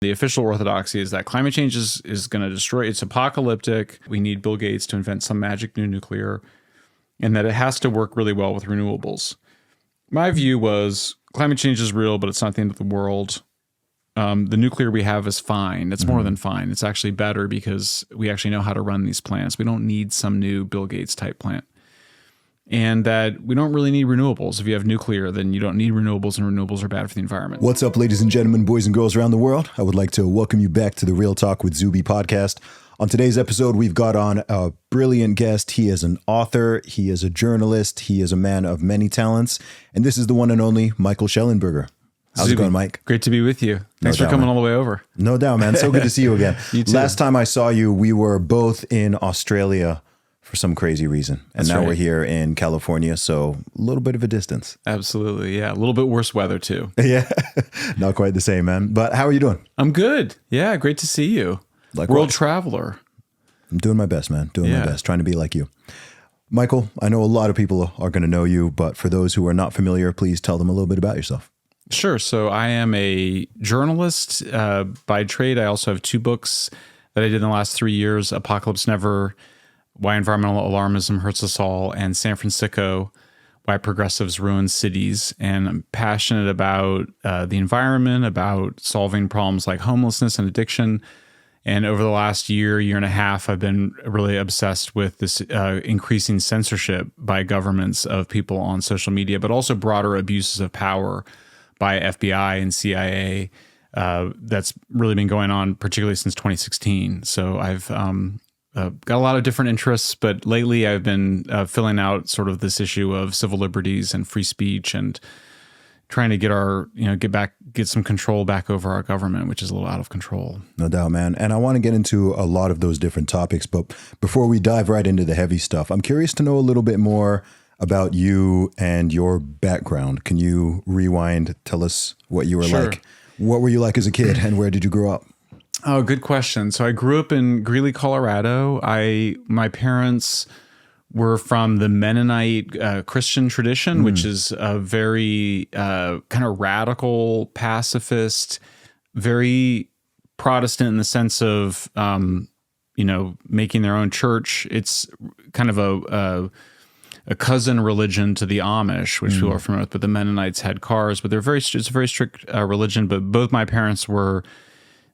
The official orthodoxy is that climate change is going to destroy. It's apocalyptic. We need Bill Gates to invent some magic new nuclear, and that it has to work really well with renewables. My view was climate change is real, but it's not the end of the world. The nuclear we have is fine. It's more than fine. It's actually better because we actually know how to run these plants. We don't need some new Bill Gates type plant. And that we don't really need renewables. If you have nuclear, then you don't need renewables, and renewables are bad for the environment. What's up, ladies and gentlemen, boys and girls around the world? I would like to welcome you back to the Real Talk with Zuby podcast. On today's episode, we've got on a brilliant guest. He is an author, he is a journalist, he is a man of many talents, and this is the one and only Michael Shellenberger. How's Zuby, it going, Mike? Great to be with you. Thanks for coming all the way over. No doubt, man. So good to see you again. You too. Last time I saw you, we were both in Australia for some crazy reason. And now we're here in California, so a little bit of a distance. Absolutely, yeah. A little bit worse weather too. Yeah, not quite the same, man. But how are you doing? I'm good. Yeah, great to see you. Likewise. World traveler. I'm doing my best, man. Doing my best, trying to be like you. Michael, I know a lot of people are going to know you, but for those who are not familiar, please tell them a little bit about yourself. Sure. So I am a journalist by trade. I also have two books that I did in the last 3 years: Apocalypse Never, Why Environmental Alarmism Hurts Us All, and San Fransicko, Why Progressives Ruin Cities. And I'm passionate about the environment, about solving problems like homelessness and addiction. And over the last year and a half, I've been really obsessed with this increasing censorship by governments of people on social media, but also broader abuses of power by FBI and CIA. That's really been going on, particularly since 2016. So I've got a lot of different interests, but lately I've been filling out sort of this issue of civil liberties and free speech, and trying to get some control back over our government, which is a little out of control. No doubt, man. And I want to get into a lot of those different topics, but before we dive right into the heavy stuff, I'm curious to know a little bit more about you and your background. Can you rewind? Tell us what you were like. What were you like as a kid, and where did you grow up? Oh, good question. So I grew up in Greeley, Colorado. My parents were from the Mennonite Christian tradition, which is a very kind of radical, pacifist, very Protestant in the sense of, making their own church. It's kind of a cousin religion to the Amish, which people are familiar with, but the Mennonites had cars, but it's a very strict religion. But both my parents were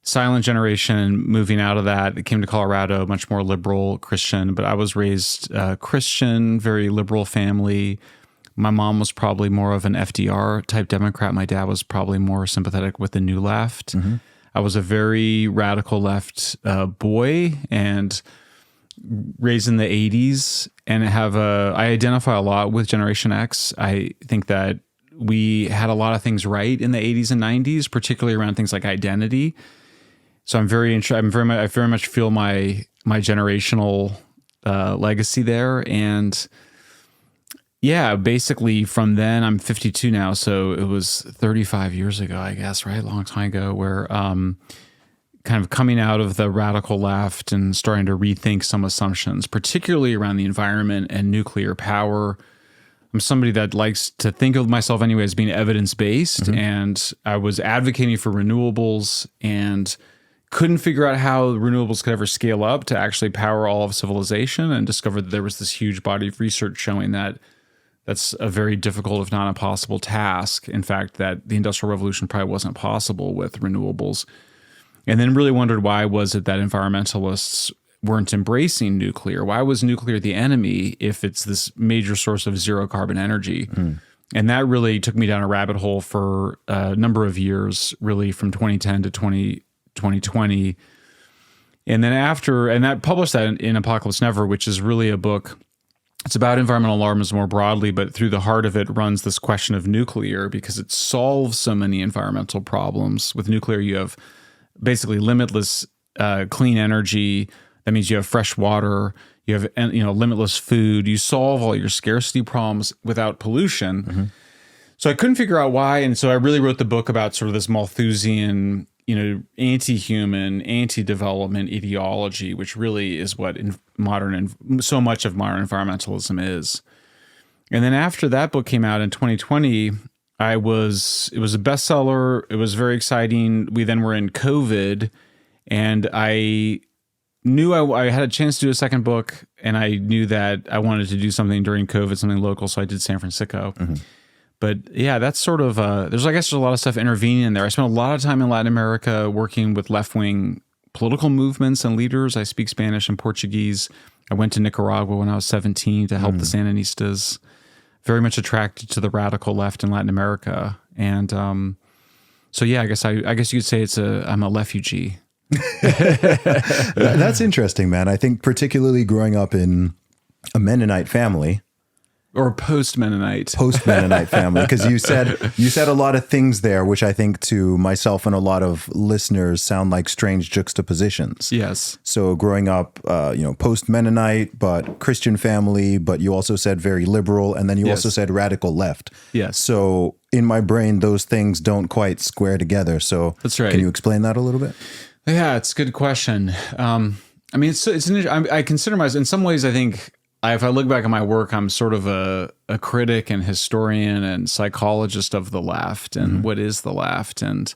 silent generation, moving out of that. It came to Colorado, much more liberal Christian, but I was raised Christian, very liberal family. My mom was probably more of an FDR type Democrat. My dad was probably more sympathetic with the New Left. I was a very radical left boy, and raised in the 80s, and I identify a lot with Generation X. I think that we had a lot of things right in the 80s and 90s, particularly around things like identity. So I very much feel my generational legacy there. And yeah, basically from then, I'm 52 now, so it was 35 years ago, I guess, right? A long time ago, where kind of coming out of the radical left and starting to rethink some assumptions, particularly around the environment and nuclear power. I'm somebody that likes to think of myself anyway as being evidence-based, and I was advocating for renewables and couldn't figure out how renewables could ever scale up to actually power all of civilization, and discovered that there was this huge body of research showing that that's a very difficult, if not impossible task. In fact, that the Industrial Revolution probably wasn't possible with renewables. And then really wondered, why was it that environmentalists weren't embracing nuclear? Why was nuclear the enemy if it's this major source of zero carbon energy? And that really took me down a rabbit hole for a number of years, really from 2010 to 2020. And then I published that in Apocalypse Never, which is really a book. It's about environmental alarmism more broadly, but through the heart of it runs this question of nuclear, because it solves so many environmental problems. With nuclear, you have basically limitless clean energy. That means you have fresh water, you have limitless food. You solve all your scarcity problems without pollution. So I couldn't figure out why, and so I really wrote the book about sort of this Malthusian, anti-human, anti-development ideology, which really is what so much of modern environmentalism is. And then after that book came out in 2020, it was a bestseller. It was very exciting. We then were in COVID, and I knew I had a chance to do a second book, and I knew that I wanted to do something during COVID, something local. So I did San Fransicko. Mm-hmm. But yeah, that's sort of, there's a lot of stuff intervening in there. I spent a lot of time in Latin America working with left-wing political movements and leaders. I speak Spanish and Portuguese. I went to Nicaragua when I was 17 to help the Sandinistas. Very much attracted to the radical left in Latin America. And so yeah, I guess you could say I'm a refugee. That's interesting, man. I think particularly growing up in a Mennonite family, or post-Mennonite family, because you said a lot of things there, which I think to myself and a lot of listeners sound like strange juxtapositions. Yes. So growing up, post-Mennonite, but Christian family, but you also said very liberal, and then you also said radical left. Yes. So in my brain, those things don't quite square together. So that's right. Can you explain that a little bit? Yeah, it's a good question. I mean, I consider myself, in some ways, I think, if I look back at my work, I'm sort of a critic and historian and psychologist of the left and what is the left. And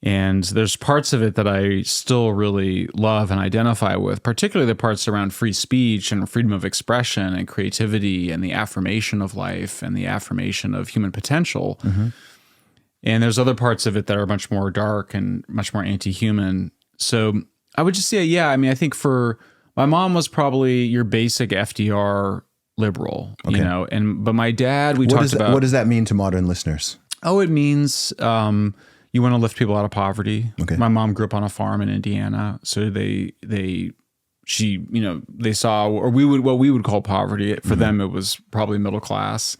there's parts of it that I still really love and identify with, particularly the parts around free speech and freedom of expression and creativity and the affirmation of life and the affirmation of human potential. Mm-hmm. And there's other parts of it that are much more dark and much more anti-human. So I would just say, yeah, I mean, I think my mom was probably your basic FDR liberal, but my dad, what does that mean to modern listeners? Oh, it means you want to lift people out of poverty. Okay. My mom grew up on a farm in Indiana, so they saw, or what we would call poverty. For them, it was probably middle class.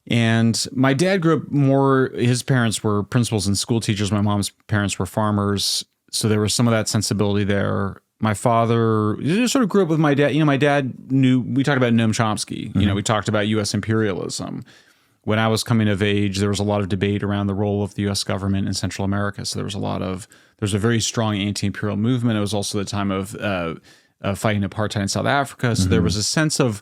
And my dad grew up more, his parents were principals and school teachers. My mom's parents were farmers. So there was some of that sensibility there. My father sort of grew up with my dad. My dad we talked about Noam Chomsky. Mm-hmm. We talked about U.S. imperialism. When I was coming of age, there was a lot of debate around the role of the U.S. government in Central America. So there's a very strong anti-imperial movement. It was also the time of fighting apartheid in South Africa. So there was a sense of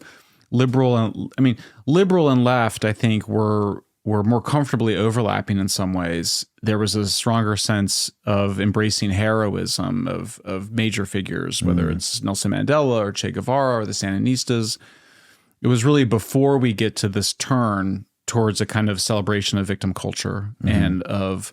liberal and left, I think, were more comfortably overlapping in some ways. There was a stronger sense of embracing heroism of major figures, whether it's Nelson Mandela or Che Guevara or the Sandinistas. It was really before we get to this turn towards a kind of celebration of victim culture and of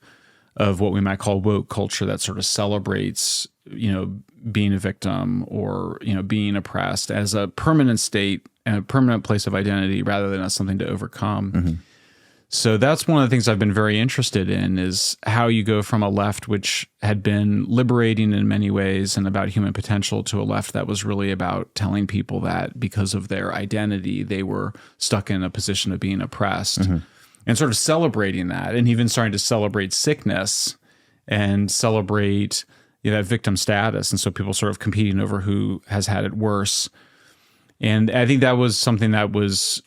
what we might call woke culture that sort of celebrates, being a victim or, being oppressed as a permanent state and a permanent place of identity rather than as something to overcome. Mm-hmm. So that's one of the things I've been very interested in, is how you go from a left which had been liberating in many ways and about human potential to a left that was really about telling people that because of their identity, they were stuck in a position of being oppressed, and sort of celebrating that, and even starting to celebrate sickness and celebrate that victim status. And so people sort of competing over who has had it worse. And I think that was something that was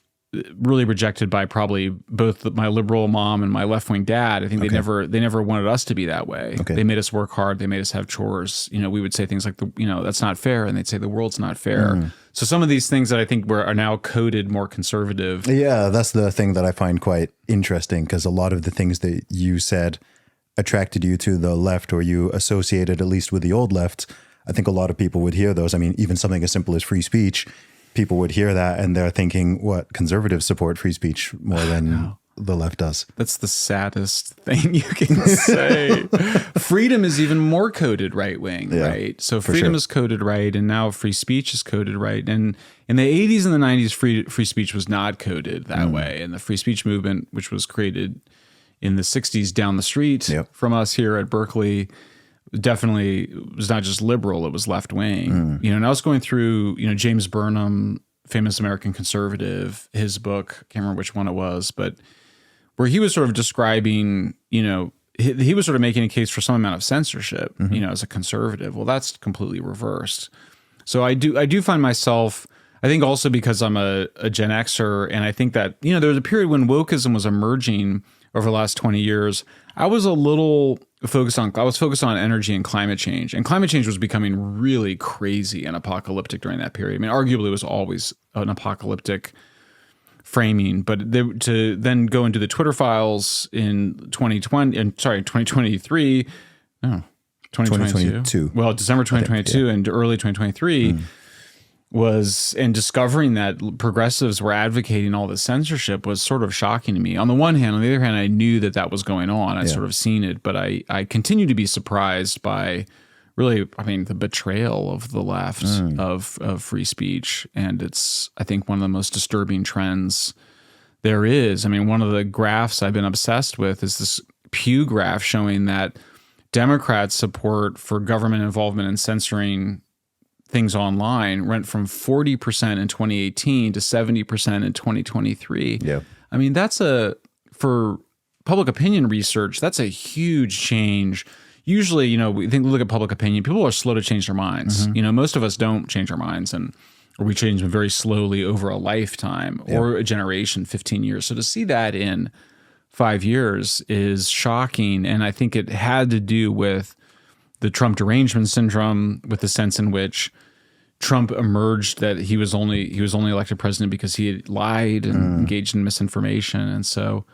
really rejected by probably both my liberal mom and my left-wing dad. I think they never wanted us to be that way. Okay. They made us work hard. They made us have chores. We would say things like, that's not fair. And they'd say the world's not fair. So some of these things that I think are now coded more conservative. Yeah, that's the thing that I find quite interesting, because a lot of the things that you said attracted you to the left, or you associated at least with the old left. I think a lot of people would hear those. I mean, even something as simple as free speech, people would hear that and they're thinking, what, conservatives support free speech more than the left does. That's the saddest thing you can say. Freedom is even more coded right-wing, right? So freedom is coded right, and now free speech is coded right. And in the 80s and the 90s, free speech was not coded that way. And the free speech movement, which was created in the 60s down the street from us here at Berkeley, definitely was not just liberal, it was left wing. And I was going through, James Burnham, famous American conservative, his book, I can't remember which one it was, but where he was sort of describing, he was sort of making a case for some amount of censorship, as a conservative. Well, that's completely reversed. So I do find myself, I think also because I'm a Gen Xer, and I think that, there was a period when wokeism was emerging over the last 20 years. I was focused on energy and climate change. And climate change was becoming really crazy and apocalyptic during that period. I mean, arguably it was always an apocalyptic framing. But to then go into the Twitter files in 2023, no, 2022. Well, December 2022 and early 2023 and discovering that progressives were advocating all this censorship was sort of shocking to me. On the one hand, on the other hand, I knew that was going on. I'd sort of seen it, but I continue to be surprised by really, the betrayal of the left of free speech. And it's, I think, one of the most disturbing trends there is. One of the graphs I've been obsessed with is this Pew graph showing that Democrats' support for government involvement in censoring things online went from 40% in 2018 to 70% in 2023. Yeah. That's for public opinion research, that's a huge change. Usually, we look at public opinion, people are slow to change their minds. Most of us don't change our minds, or we change them very slowly over a lifetime or a generation, 15 years. So to see that in 5 years is shocking. And I think it had to do with the Trump derangement syndrome, with the sense in which Trump emerged that he was only elected president because he had lied and engaged in misinformation. And so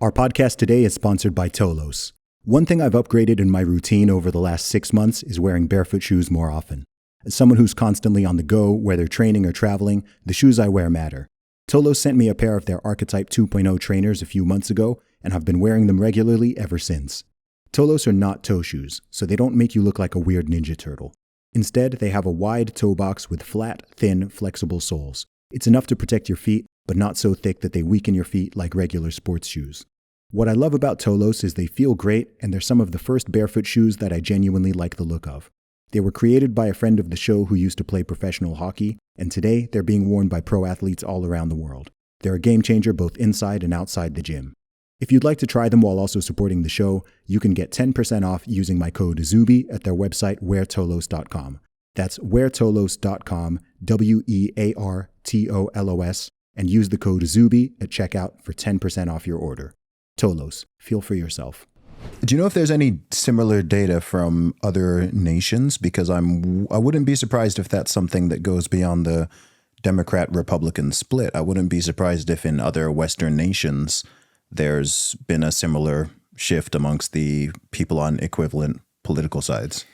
our podcast today is sponsored by Tolos. One thing I've upgraded in my routine over the last 6 months is wearing barefoot shoes more often. As someone who's constantly on the go, whether training or traveling, the shoes I wear matter. Tolos sent me a pair of their Archetype 2.0 trainers a few months ago, and I've been wearing them regularly ever since. Tolos are not toe shoes, so they don't make you look like a weird Ninja Turtle. Instead, they have a wide toe box with flat, thin, flexible soles. It's enough to protect your feet, but not so thick that they weaken your feet like regular sports shoes. What I love about Tolos is they feel great, and they're some of the first barefoot shoes that I genuinely like the look of. They were created by a friend of the show who used to play professional hockey, and today they're being worn by pro athletes all around the world. They're a game changer both inside and outside the gym. If you'd like to try them while also supporting the show, you can get 10% off using my code Zuby at their website, weartolos.com. That's weartolos.com, WEARTOLOS, and use the code Zuby at checkout for 10% off your order. Tolos, feel for yourself. Do you know if there's any similar data from other nations? Because I wouldn't be surprised if that's something that goes beyond the Democrat-Republican split. I wouldn't be surprised if in other Western nations there's been a similar shift amongst the people on equivalent political sides.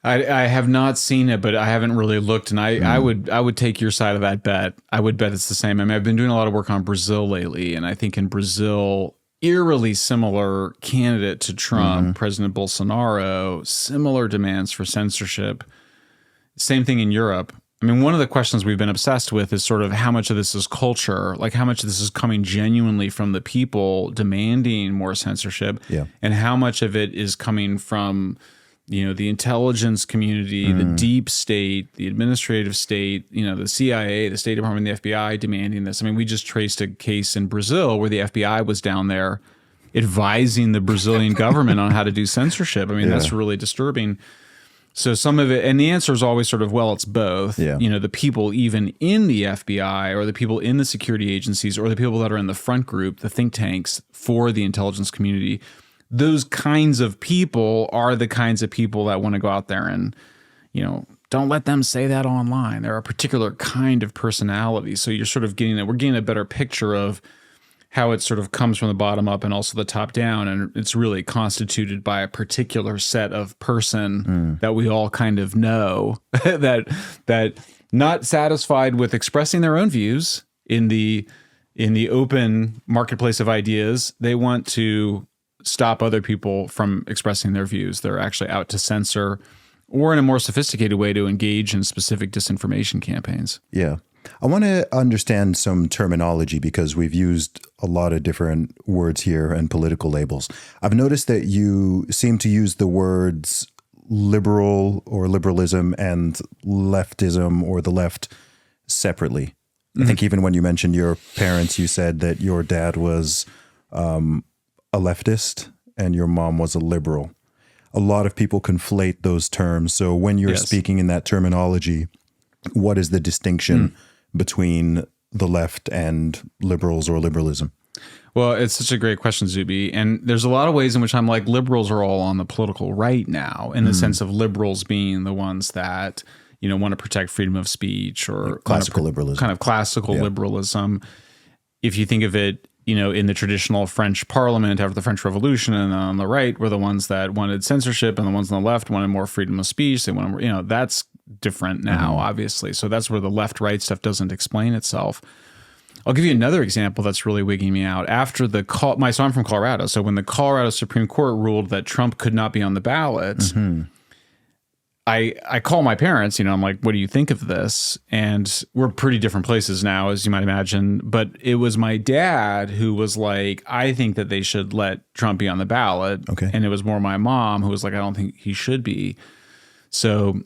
I have not seen it, but I haven't really looked, and I would take your side of that bet. I would bet it's the same. I've been doing a lot of work on Brazil lately, and I think in Brazil, eerily similar candidate to Trump, President Bolsonaro, similar demands for censorship. Same thing in Europe. One of the questions we've been obsessed with is sort of how much of this is culture, like how much of this is coming genuinely from the people demanding more censorship, and how much of it is coming from, the intelligence community, the deep state, the administrative state, the CIA, the State Department, the FBI demanding this. We just traced a case in Brazil where the FBI was down there advising the Brazilian government on how to do censorship. That's really disturbing. So some of it, and the answer is always sort of, well, it's both. The people even in the FBI or the people in the security agencies or the people that are in the front group, the think tanks for the intelligence community, those kinds of people are the kinds of people that want to go out there and, don't let them say that online. They're a particular kind of personality. So you're sort of we're getting a better picture of how it sort of comes from the bottom up and also the top down. And it's really constituted by a particular set of person that we all kind of know that not satisfied with expressing their own views in the open marketplace of ideas, they want to stop other people from expressing their views. They're actually out to censor or in a more sophisticated way to engage in specific disinformation campaigns. Yeah. I want to understand some terminology because we've used a lot of different words here and political labels. I've noticed that you seem to use the words liberal or liberalism and leftism or the left separately. I think even when you mentioned your parents, you said that your dad was a leftist and your mom was a liberal. A lot of people conflate those terms. So when you're speaking in that terminology, what is the distinction between the left and liberals or liberalism? Well, it's such a great question, Zuby. And there's a lot of ways in which I'm like, liberals are all on the political right now, in the sense of liberals being the ones that, want to protect freedom of speech or classical liberalism. Kind of classical liberalism. if you think of it, in the traditional French Parliament after the French Revolution, and on the right were the ones that wanted censorship, and the ones on the left wanted more freedom of speech. They wanted more, that's different now, obviously. So that's where the left-right stuff doesn't explain itself. I'll give you another example that's really wigging me out. After so I'm from Colorado. So when the Colorado Supreme Court ruled that Trump could not be on the ballot, I call my parents, I'm like, what do you think of this? And we're pretty different places now, as you might imagine. But it was my dad who was like, I think that they should let Trump be on the ballot. Okay. And it was more my mom who was like, I don't think he should be. So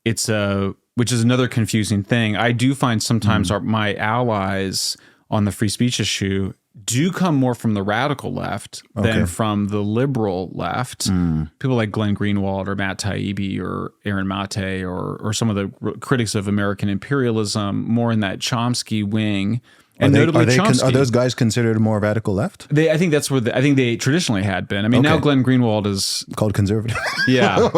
which is another confusing thing. I do find sometimes my allies on the free speech issue do come more from the radical left than from the liberal left. People like Glenn Greenwald or Matt Taibbi or Aaron Mate or some of the critics of American imperialism, more in that Chomsky wing. And are those guys considered more radical left? I think that's where I think they traditionally had been. I mean, now Glenn Greenwald is called conservative. Yeah,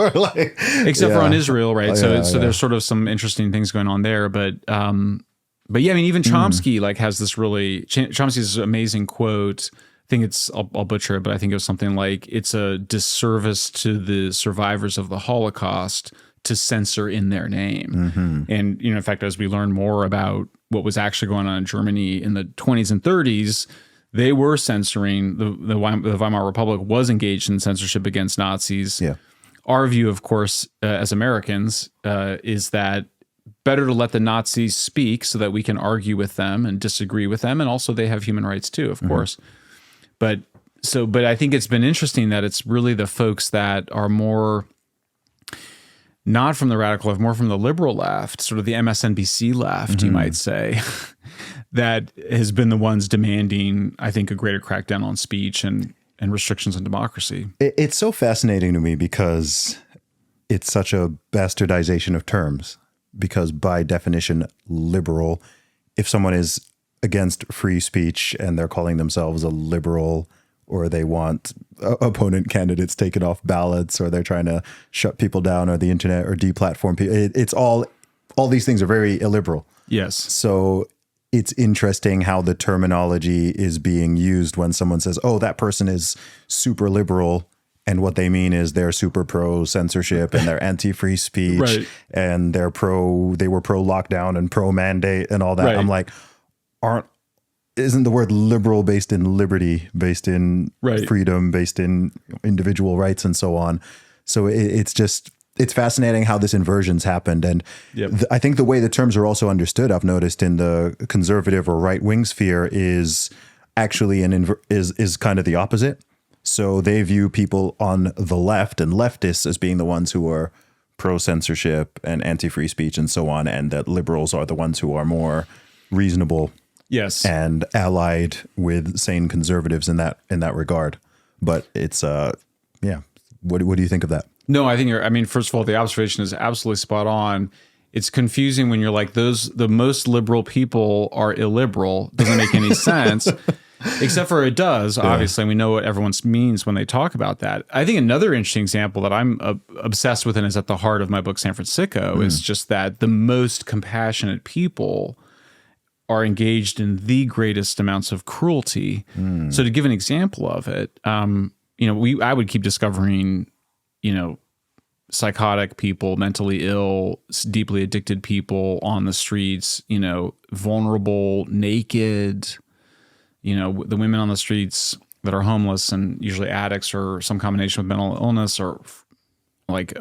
except for on Israel, right? So there's sort of some interesting things going on there, but yeah, I mean, even Chomsky has this Chomsky's amazing quote. I think I'll butcher it, but I think it was something like, it's a disservice to the survivors of the Holocaust to censor in their name. And, in fact, as we learn more about what was actually going on in Germany in the 20s and 30s, they were censoring. The Weimar Republic was engaged in censorship against Nazis. Yeah. Our view, of course, as Americans, is that better to let the Nazis speak so that we can argue with them and disagree with them. And also they have human rights too, of course. But I think it's been interesting that it's really the folks that are more not from the radical left, more from the liberal left, sort of the MSNBC left, you might say, that has been the ones demanding, I think, a greater crackdown on speech and restrictions on democracy. It's so fascinating to me because it's such a bastardization of terms. Because by definition, liberal, if someone is against free speech and they're calling themselves a liberal, or they want opponent candidates taken off ballots, or they're trying to shut people down or the internet or deplatform people, it's all these things are very illiberal. Yes. So it's interesting how the terminology is being used when someone says, oh, that person is super liberal. And what they mean is they're super pro censorship and they're anti-free speech, right. And they were pro lockdown and pro mandate and all that. Right. I'm like, isn't the word liberal based in liberty, based in freedom, based in individual rights and so on? So it's fascinating how this inversion's happened. And I think the way the terms are also understood, I've noticed in the conservative or right wing sphere, is actually is kind of the opposite. So they view people on the left and leftists as being the ones who are pro-censorship and anti-free speech and so on, and that liberals are the ones who are more reasonable, and allied with sane conservatives in that regard. But it's what do you think of that? No, I think first of all, the observation is absolutely spot on. It's confusing when you're like, the most liberal people are illiberal. Doesn't make any sense. Except for it does, obviously, and we know what everyone means when they talk about that. I think another interesting example that I'm obsessed with and is at the heart of my book, Fransicko, is just that the most compassionate people are engaged in the greatest amounts of cruelty. So to give an example of it, I would keep discovering, psychotic people, mentally ill, deeply addicted people on the streets, vulnerable, naked, the women on the streets that are homeless and usually addicts or some combination with mental illness, or like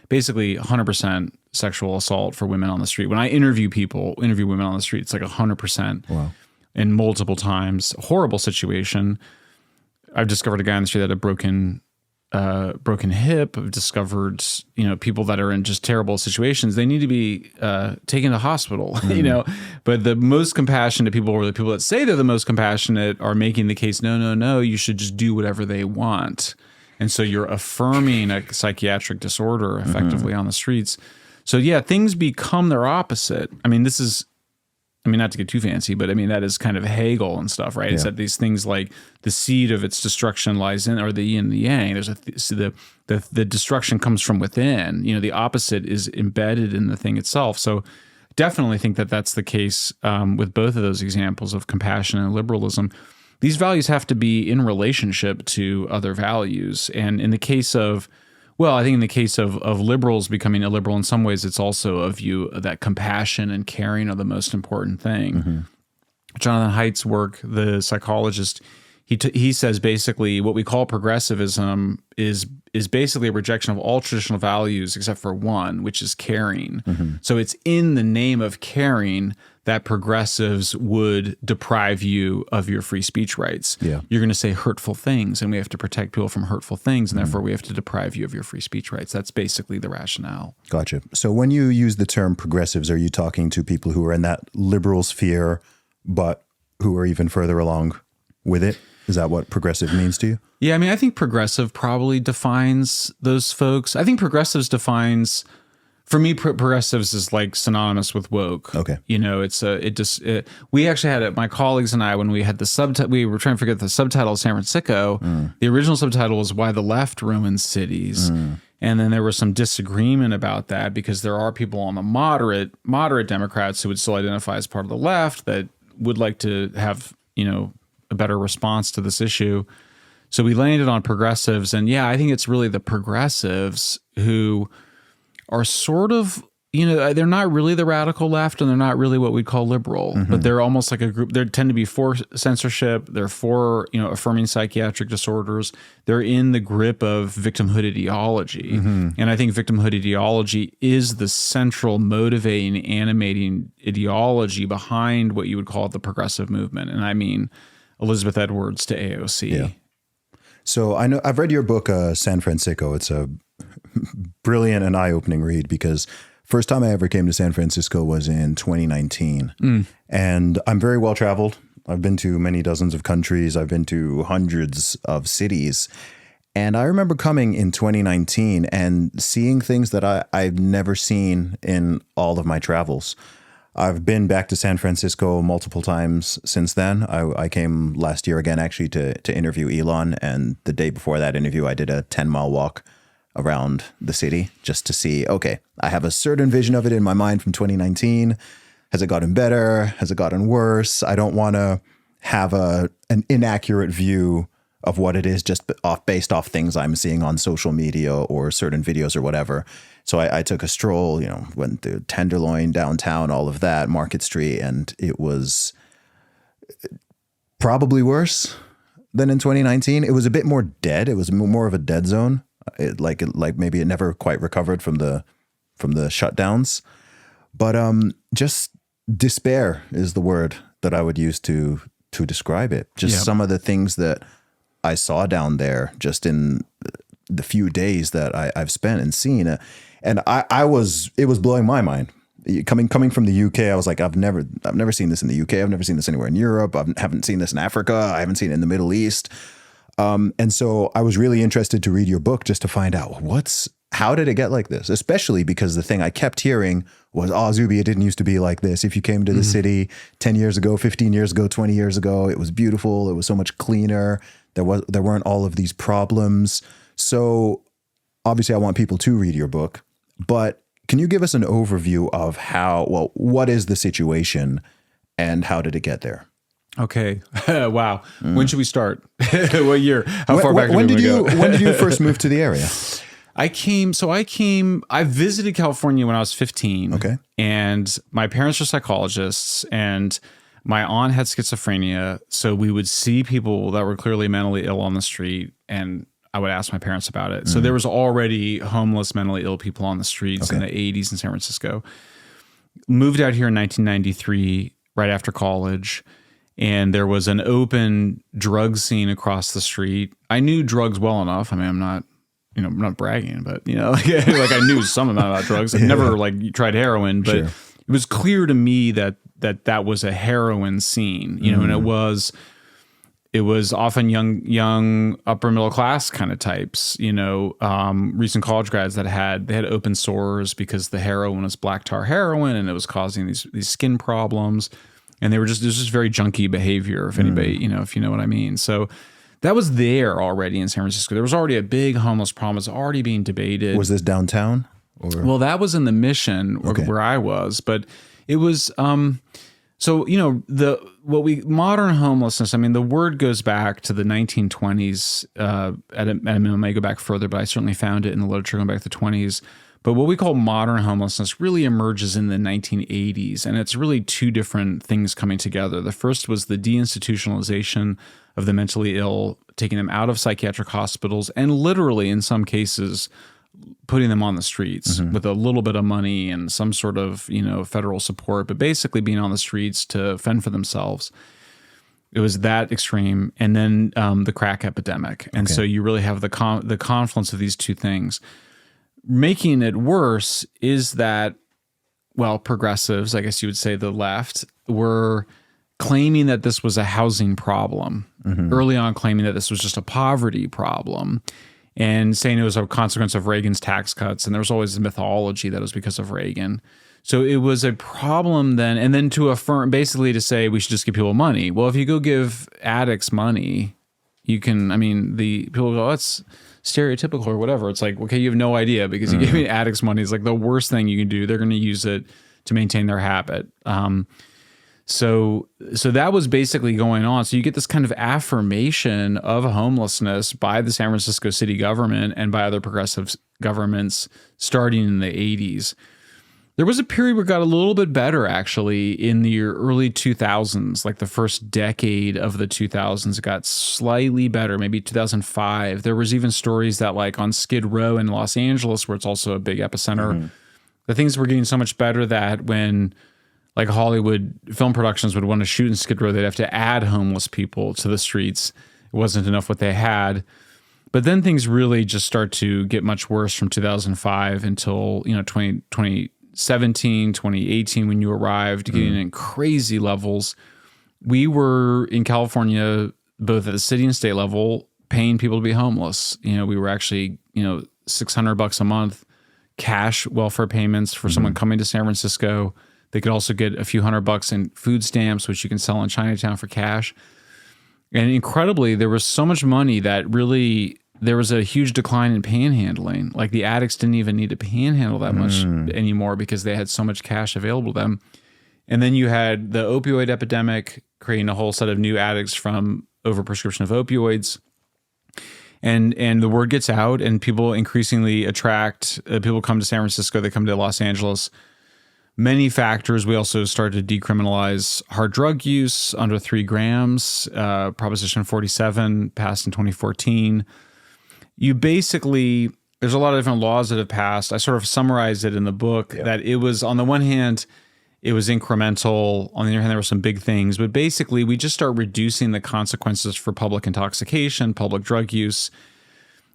basically 100% sexual assault for women on the street. When I interview women on the street, it's like 100%. Wow. And multiple times. Horrible situation. I've discovered a guy on the street that had a broken hip. I've discovered, people that are in just terrible situations. They need to be taken to hospital, But the most compassionate people, or the people that say they're the most compassionate, are making the case, no, you should just do whatever they want. And so you're affirming a psychiatric disorder effectively on the streets. So yeah, things become their opposite. Not to get too fancy, but that is kind of Hegel and stuff, right? Yeah. It's that these things like the seed of its destruction lies in, or the yin and the yang. There's the destruction comes from within. The opposite is embedded in the thing itself. So definitely think that that's the case with both of those examples of compassion and liberalism. These values have to be in relationship to other values. And in the case of, well, I think in the case of liberals becoming illiberal, in some ways, it's also a view that compassion and caring are the most important thing. Mm-hmm. Jonathan Haidt's work, the psychologist, he says basically what we call progressivism is basically a rejection of all traditional values except for one, which is caring. Mm-hmm. So it's in the name of caring that progressives would deprive you of your free speech rights. Yeah. You're going to say hurtful things, and we have to protect people from hurtful things, and therefore we have to deprive you of your free speech rights. That's basically the rationale. Gotcha. So when you use the term progressives, are you talking to people who are in that liberal sphere, but who are even further along with it? Is that what progressive means to you? Yeah, I mean, I think progressive probably defines those folks. I think progressives defines, for me, progressives is like synonymous with woke. Okay. You know, we actually had it, my colleagues and I, when we had the subtitle, we were trying to figure out the subtitle of San Francisco. The original subtitle was Why the Left Ruins Cities. And then there was some disagreement about that because there are people on the moderate Democrats who would still identify as part of the left that would like to have, a better response to this issue. So we landed on progressives. And yeah, I think it's really the progressives who are sort of, they're not really the radical left and they're not really what we'd call liberal, but they're almost like a group. They tend to be for censorship. They're for, affirming psychiatric disorders. They're in the grip of victimhood ideology. And I think victimhood ideology is the central motivating, animating ideology behind what you would call the progressive movement. And I mean Elizabeth Edwards to AOC. Yeah. So I know I've read your book, San Fransicko. It's a brilliant and eye-opening read because first time I ever came to San Francisco was in 2019. And I'm very well traveled. I've been to many dozens of countries. I've been to hundreds of cities. And I remember coming in 2019 and seeing things that I've never seen in all of my travels. I've been back to San Francisco multiple times since then. I came last year again, actually, to interview Elon. And the day before that interview, I did a 10-mile walk around the city just to see, okay, I have a certain vision of it in my mind from 2019. Has it gotten better? Has it gotten worse? I don't want to have an inaccurate view of what it is just based off things I'm seeing on social media or certain videos or whatever. So I took a stroll, went to Tenderloin downtown, all of that, Market Street, and it was probably worse than in 2019. It was a bit more dead. It was more of a dead zone. Like maybe it never quite recovered from the shutdowns. But just despair is the word that I would use to describe it. Just some of the things that I saw down there just in the few days that I've spent and seen. And it was blowing my mind. Coming from the UK, I was like, I've never seen this in the UK. I've never seen this anywhere in Europe. I haven't seen this in Africa. I haven't seen it in the Middle East. And so I was really interested to read your book just to find out how did it get like this? Especially because the thing I kept hearing was, Zuby, it didn't used to be like this. If you came to the city 10 years ago, 15 years ago, 20 years ago, it was beautiful. It was so much cleaner. There weren't all of these problems. So obviously I want people to read your book, but can you give us an overview of what is the situation and how did it get there? Okay. Wow. When should we start? What year? How far back when did you first move to the area? I visited California when I was 15. Okay. And my parents were psychologists and my aunt had schizophrenia. So we would see people that were clearly mentally ill on the street and I would ask my parents about it. So there was already homeless, mentally ill people on the streets in the 80s in San Francisco. Moved out here in 1993, right after college. And there was an open drug scene across the street. I knew drugs well enough. I mean, I'm not bragging, but like I knew some amount about drugs. I've never tried heroin, but it was clear to me that was a heroin scene, and it was often young upper middle class kind of types, recent college grads they had open sores because the heroin was black tar heroin and it was causing these skin problems. And it was just very junky behavior, if anybody, if you know what I mean. So that was there already in San Francisco. There was already a big homeless problem. It was already being debated. Was this downtown? Well, that was in the Mission where I was. But It was so modern homelessness. I mean, the word goes back to the 1920s. At a minimum, it may go back further, but I certainly found it in the literature going back to the 20s. But what we call modern homelessness really emerges in the 1980s, and it's really two different things coming together. The first was the deinstitutionalization of the mentally ill, taking them out of psychiatric hospitals, and literally, in some cases, putting them on the streets with a little bit of money and some sort of, federal support, but basically being on the streets to fend for themselves. It was that extreme. And then the crack epidemic. And so you really have the confluence of these two things. Making it worse is that, progressives, I guess you would say the left, were claiming that this was a housing problem, early on claiming that this was just a poverty problem, and saying it was a consequence of Reagan's tax cuts. And there was always the mythology that it was because of Reagan. So it was a problem then. And then to affirm, basically to say we should just give people money. Well, if you go give addicts money, you can, the people go, oh, it's stereotypical or whatever. It's like, okay, you have no idea because you give me addicts money. It's like the worst thing you can do. They're going to use it to maintain their habit. So that was basically going on. So you get this kind of affirmation of homelessness by the San Francisco city government and by other progressive governments starting in the 80s. There was a period where it got a little bit better, actually, in the early 2000s, like the first decade of the 2000s, it got slightly better, maybe 2005. There was even stories that, like on Skid Row in Los Angeles, where it's also a big epicenter, the things were getting so much better that when like Hollywood film productions would want to shoot in Skid Row, they'd have to add homeless people to the streets. It wasn't enough what they had. But then things really just start to get much worse from 2005 until 2017, 2018, when you arrived, getting in crazy levels. We were in California, both at the city and state level, paying people to be homeless. We were actually, $600 a month cash welfare payments for someone coming to San Francisco. They could also get a few $100 in food stamps, which you can sell in Chinatown for cash. And incredibly, there was so much money that really there was a huge decline in panhandling. Like the addicts didn't even need to panhandle that much anymore because they had so much cash available to them. And then you had the opioid epidemic creating a whole set of new addicts from overprescription of opioids. And the word gets out and people increasingly attract, people come to San Francisco, they come to Los Angeles. Many factors. We also started to decriminalize hard drug use under 3 grams. Proposition 47 passed in 2014. You basically, there's a lot of different laws that have passed. I sort of summarized it in the book that it was, on the one hand, it was incremental. On the other hand, there were some big things. But basically, we just start reducing the consequences for public intoxication, public drug use.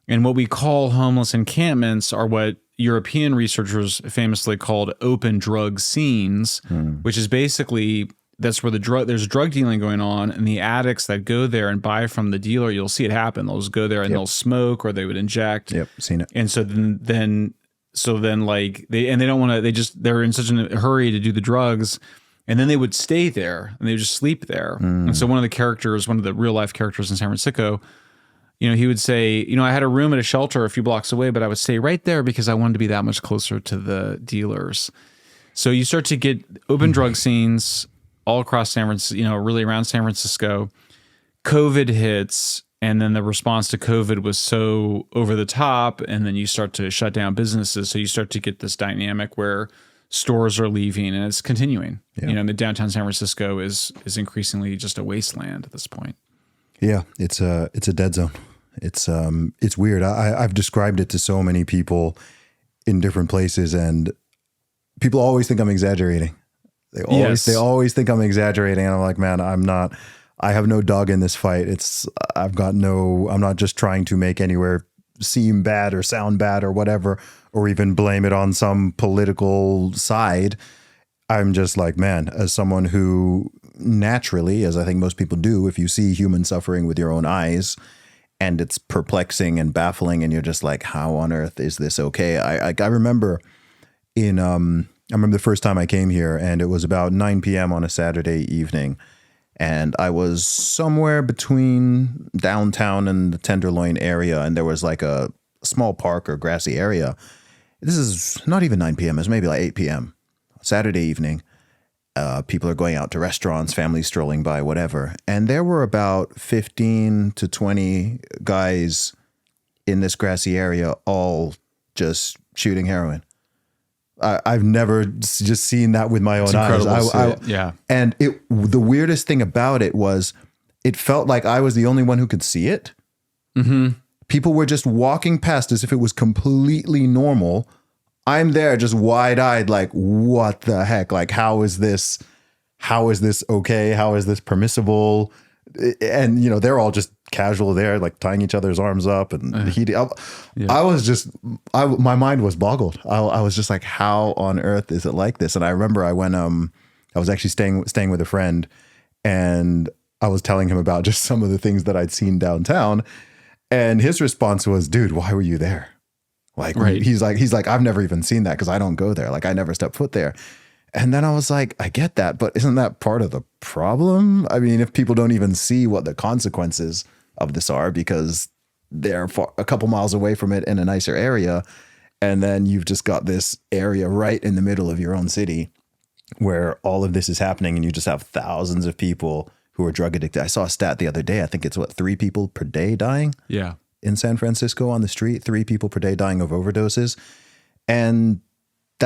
And what we call homeless encampments are what European researchers famously called open drug scenes, which is basically, that's where there's drug dealing going on, and the addicts that go there and buy from the dealer, you'll see it happen. They'll just go there and they'll smoke or they would inject. Yep, seen it. And so then like they don't want to, they're in such a hurry to do the drugs, and then they would stay there and they would just sleep there. And so one of the real life characters in San Francisco, he would say, I had a room at a shelter a few blocks away, but I would stay right there because I wanted to be that much closer to the dealers. So you start to get open drug scenes all across San Francisco, really around San Francisco. COVID hits, and then the response to COVID was so over the top, and then you start to shut down businesses. So you start to get this dynamic where stores are leaving, and it's continuing. Yeah. The downtown San Francisco is increasingly just a wasteland at this point. Yeah, it's a dead zone. It's weird. I've described it to so many people in different places, and people always think I'm exaggerating. They always think I'm exaggerating, and I'm like, man, I'm not. I have no dog in this fight. I'm not just trying to make anywhere seem bad or sound bad or whatever, or even blame it on some political side. I'm just like, man, as someone who naturally, as I think most people do, if you see human suffering with your own eyes and it's perplexing and baffling and you're just like, how on earth is this okay? I remember I remember the first time I came here, and it was about 9 p.m. on a Saturday evening, and I was somewhere between downtown and the Tenderloin area, and there was like a small park or grassy area. This is not even 9 p.m. It's maybe like 8 p.m. Saturday evening. People are going out to restaurants, families strolling by, whatever. And there were about 15 to 20 guys in this grassy area, all just shooting heroin. I've never just seen that with my own eyes. Yeah. And the weirdest thing about it was it felt like I was the only one who could see it. Mm-hmm. People were just walking past as if it was completely normal. I'm there just wide-eyed, like, what the heck? Like, how is this okay? How is this permissible? And, you know, they're all just casual there, like tying each other's arms up. And my mind was boggled. I was just like, how on earth is it like this? And I remember I was actually staying with a friend, and I was telling him about just some of the things that I'd seen downtown. And his response was, dude, why were you there? Like, right. He's like, I've never even seen that because I don't go there. Like, I never step foot there. And then I was like, I get that, but isn't that part of the problem? I mean, if people don't even see what the consequences of this are because they're a couple miles away from it in a nicer area, and then you've just got this area right in the middle of your own city where all of this is happening, and you just have thousands of people who are drug addicted. I saw a stat the other day. I think it's 3 people per day dying. Yeah. In San Francisco on the street, 3 people per day dying of overdoses. And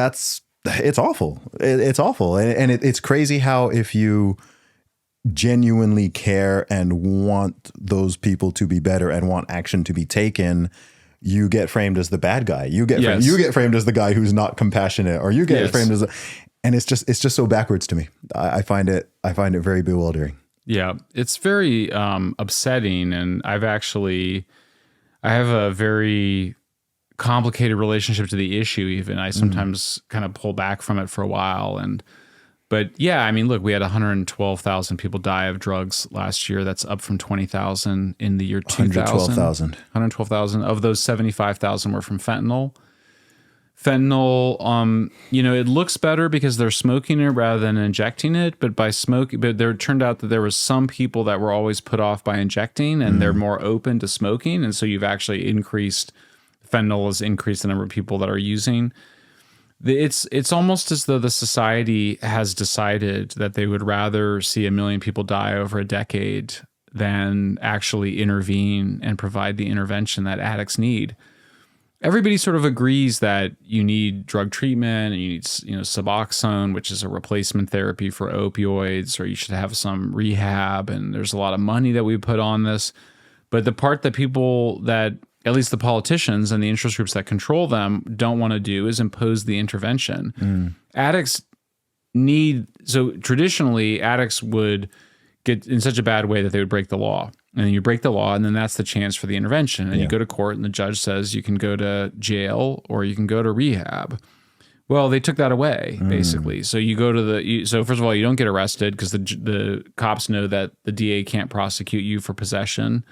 it's awful. It's awful. And it's crazy how if you genuinely care and want those people to be better and want action to be taken, you get framed as the bad guy. You get framed as the guy who's not compassionate, or you get framed as and it's just so backwards to me. I find it very bewildering. Yeah, it's very upsetting. And I have a very complicated relationship to the issue. Even I sometimes kind of pull back from it for a while. But yeah, I mean, look, we had 112,000 people die of drugs last year. That's up from 20,000 in the year 2000. 112,000. Of those, 75,000 were from fentanyl. Fentanyl, it looks better because they're smoking it rather than injecting it. But there turned out that there was some people that were always put off by injecting, and they're more open to smoking. And so you've actually fentanyl has increased the number of people that are using. It's almost as though the society has decided that they would rather see 1 million people die over a decade than actually intervene and provide the intervention that addicts need. Everybody sort of agrees that you need drug treatment and you need, Suboxone, which is a replacement therapy for opioids, or you should have some rehab, and there's a lot of money that we put on this. But the part that at least the politicians and the interest groups that control them don't want to do is impose the intervention. Addicts traditionally addicts would get in such a bad way that they would break the law. And then you break the law, and then that's the chance for the intervention. And you go to court, and the judge says you can go to jail or you can go to rehab. Well, they took that away, basically. So you go to so first of all, you don't get arrested because the cops know that the DA can't prosecute you for possession.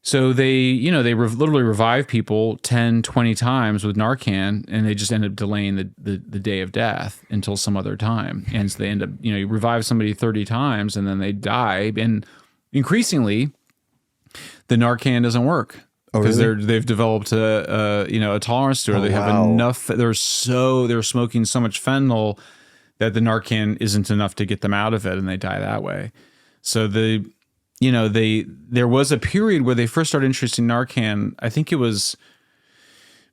So they literally revive people 10, 20 times with Narcan, and they just end up delaying the day of death until some other time. And so they end up, you revive somebody 30 times and then they die. And increasingly, the Narcan doesn't work because they've developed a tolerance to it. They have enough. They're smoking so much fentanyl that the Narcan isn't enough to get them out of it, and they die that way. So there was a period where they first started introducing Narcan. I think it was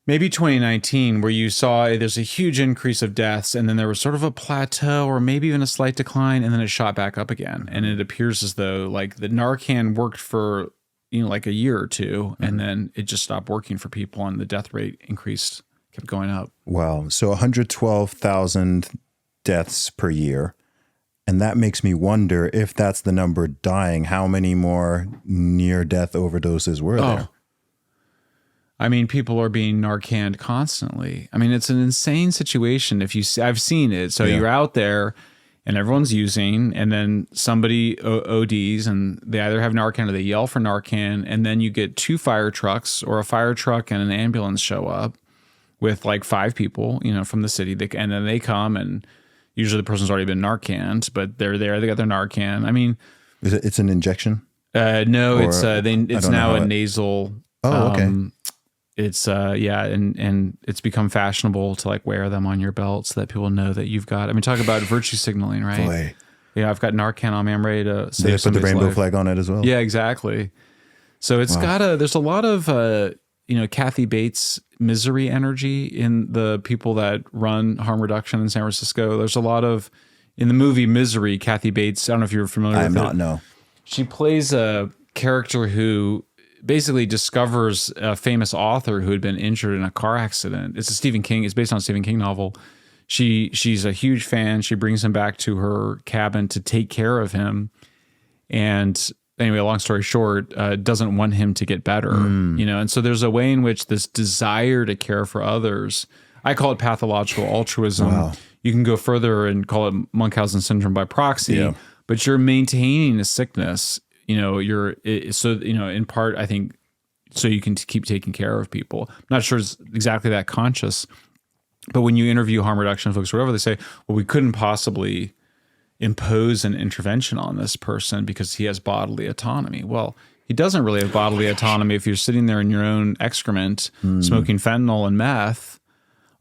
maybe 2019, where you saw there's a huge increase of deaths, and then there was sort of a plateau or maybe even a slight decline, and then it shot back up again. And it appears as though like the Narcan worked for like a year or two, and then it just stopped working for people, and the death rate kept going up. Wow. So 112,000 deaths per year. And that makes me wonder, if that's the number dying, how many more near-death overdoses were there? I mean, people are being Narcaned constantly. I mean, it's an insane situation. I've seen it. So you're out there, and everyone's using, and then somebody ODs, and they either have Narcan or they yell for Narcan, and then you get 2 fire trucks or a fire truck and an ambulance show up with like 5 people, from the city, and then they come, and usually the person's already been Narcaned, but they're there. They got their Narcan. I mean, it's an injection? No, it's now a nasal. Oh, okay. and it's become fashionable to like wear them on your belt so that people know that you've got. I mean, talk about virtue signaling, right? Boy. Yeah, I've got Narcan on me. I'm ready to save They put the rainbow life. flag on it as well. Yeah, exactly. So it's there's a lot of Kathy Bates misery energy in the people that run harm reduction in San Francisco. There's a lot of, in the movie Misery, Kathy Bates, I don't know if you're familiar with it. I am not, no. She plays a character who basically discovers a famous author who had been injured in a car accident. It's based on a Stephen King novel. She's a huge fan. She brings him back to her cabin to take care of him. And anyway, long story short, doesn't want him to get better, and so there's a way in which this desire to care for others, I call it pathological altruism. Wow. You can go further and call it Munchausen syndrome by proxy, but you're maintaining a sickness, in part, I think, so you can keep taking care of people. I'm not sure it's exactly that conscious, but when you interview harm reduction folks or whatever, they say, well, we couldn't possibly impose an intervention on this person because he has bodily autonomy. Well, he doesn't really have bodily autonomy if you're sitting there in your own excrement, smoking fentanyl and meth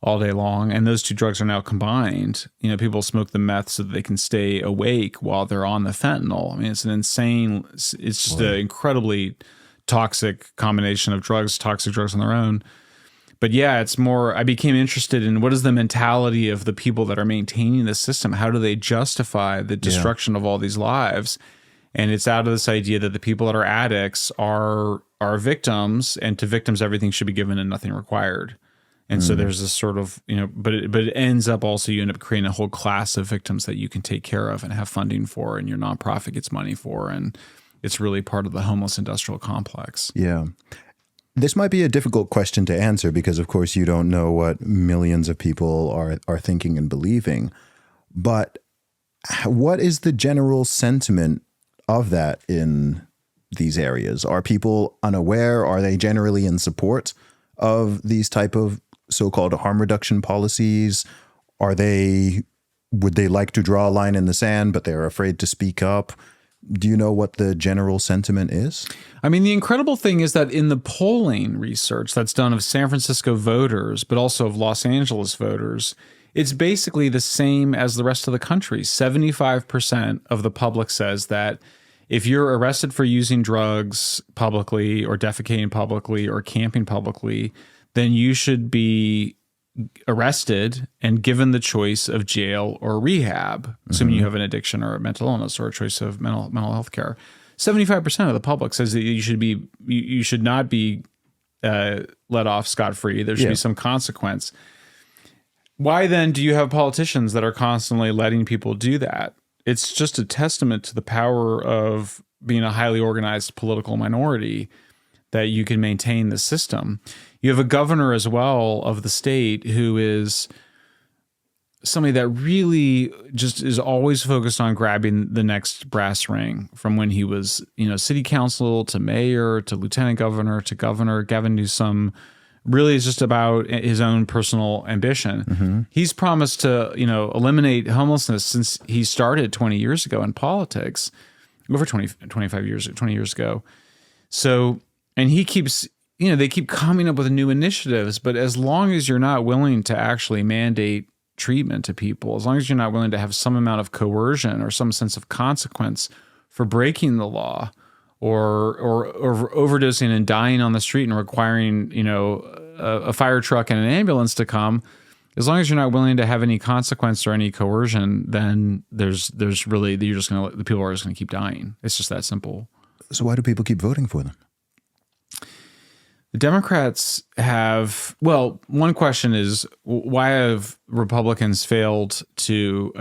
all day long, and those two drugs are now combined. People smoke the meth so that they can stay awake while they're on the fentanyl. I mean, it's just an incredibly toxic combination of drugs, toxic drugs on their own. But yeah, it's more, I became interested in what is the mentality of the people that are maintaining the system? How do they justify the destruction of all these lives? And it's out of this idea that the people that are addicts are victims, and to victims, everything should be given and nothing required. And so there's this sort of, but it ends up also, you end up creating a whole class of victims that you can take care of and have funding for, and your nonprofit gets money for. And it's really part of the homeless industrial complex. Yeah. This might be a difficult question to answer because, of course, you don't know what millions of people are thinking and believing. But what is the general sentiment of that in these areas? Are people unaware? Are they generally in support of these type of so-called harm reduction policies? Would they like to draw a line in the sand, but they're afraid to speak up? Do you know what the general sentiment is? I mean, the incredible thing is that in the polling research that's done of San Francisco voters, but also of Los Angeles voters, it's basically the same as the rest of the country. 75% of the public says that if you're arrested for using drugs publicly or defecating publicly or camping publicly, then you should be arrested and given the choice of jail or rehab, assuming you have an addiction or a mental illness or a choice of mental health care. 75% of the public says that you should not be let off scot-free. There should be some consequence. Why then do you have politicians that are constantly letting people do that? It's just a testament to the power of being a highly organized political minority that you can maintain the system. You have a governor as well of the state who is somebody that really just is always focused on grabbing the next brass ring, from when he was, city council to mayor to lieutenant governor to governor. Gavin Newsom really is just about his own personal ambition. He's promised to, eliminate homelessness since he started 20 years ago in politics, over 20 years ago. So, and he keeps, they keep coming up with new initiatives, but as long as you're not willing to actually mandate treatment to people, as long as you're not willing to have some amount of coercion or some sense of consequence for breaking the law, or overdosing and dying on the street and requiring, a fire truck and an ambulance to come, as long as you're not willing to have any consequence or any coercion, then there's really, the people are just going to keep dying. It's just that simple. So why do people keep voting for them? The Democrats have, one question is, why have Republicans failed to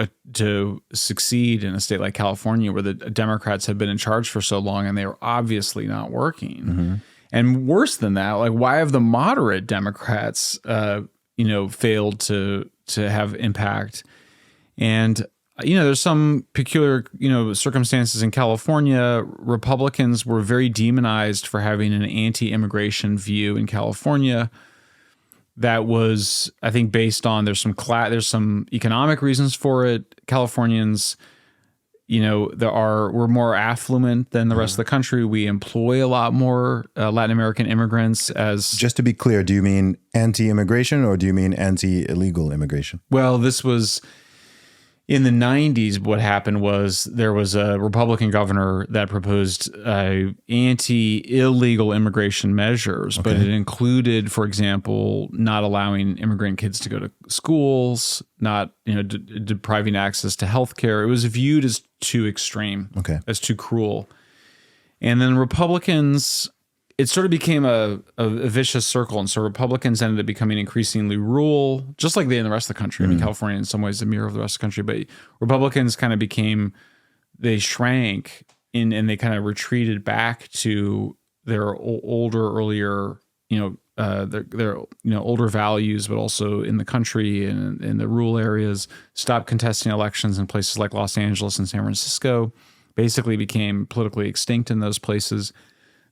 succeed in a state like California, where the Democrats have been in charge for so long and they are obviously not working? And worse than that, why have the moderate Democrats, failed to have impact? And there's some peculiar, circumstances in California. Republicans were very demonized for having an anti-immigration view in California. That was, I think, based on there's some economic reasons for it. Californians, we're more affluent than the rest of the country. We employ a lot more Latin American immigrants as. Just to be clear, do you mean anti-immigration or do you mean anti-illegal immigration? Well, this was in the 90s. What happened was there was a Republican governor that proposed anti-illegal immigration measures, but it included, for example, not allowing immigrant kids to go to schools, not depriving access to healthcare. It was viewed as too extreme, as too cruel. And then Republicans, it sort of became a vicious circle. And so Republicans ended up becoming increasingly rural, just like they in the rest of the country. I mean, California in some ways is a mirror of the rest of the country, but Republicans kind of they shrank and they kind of retreated back to their earlier, their older values, but also in the country and in the rural areas, stopped contesting elections in places like Los Angeles and San Francisco, basically became politically extinct in those places.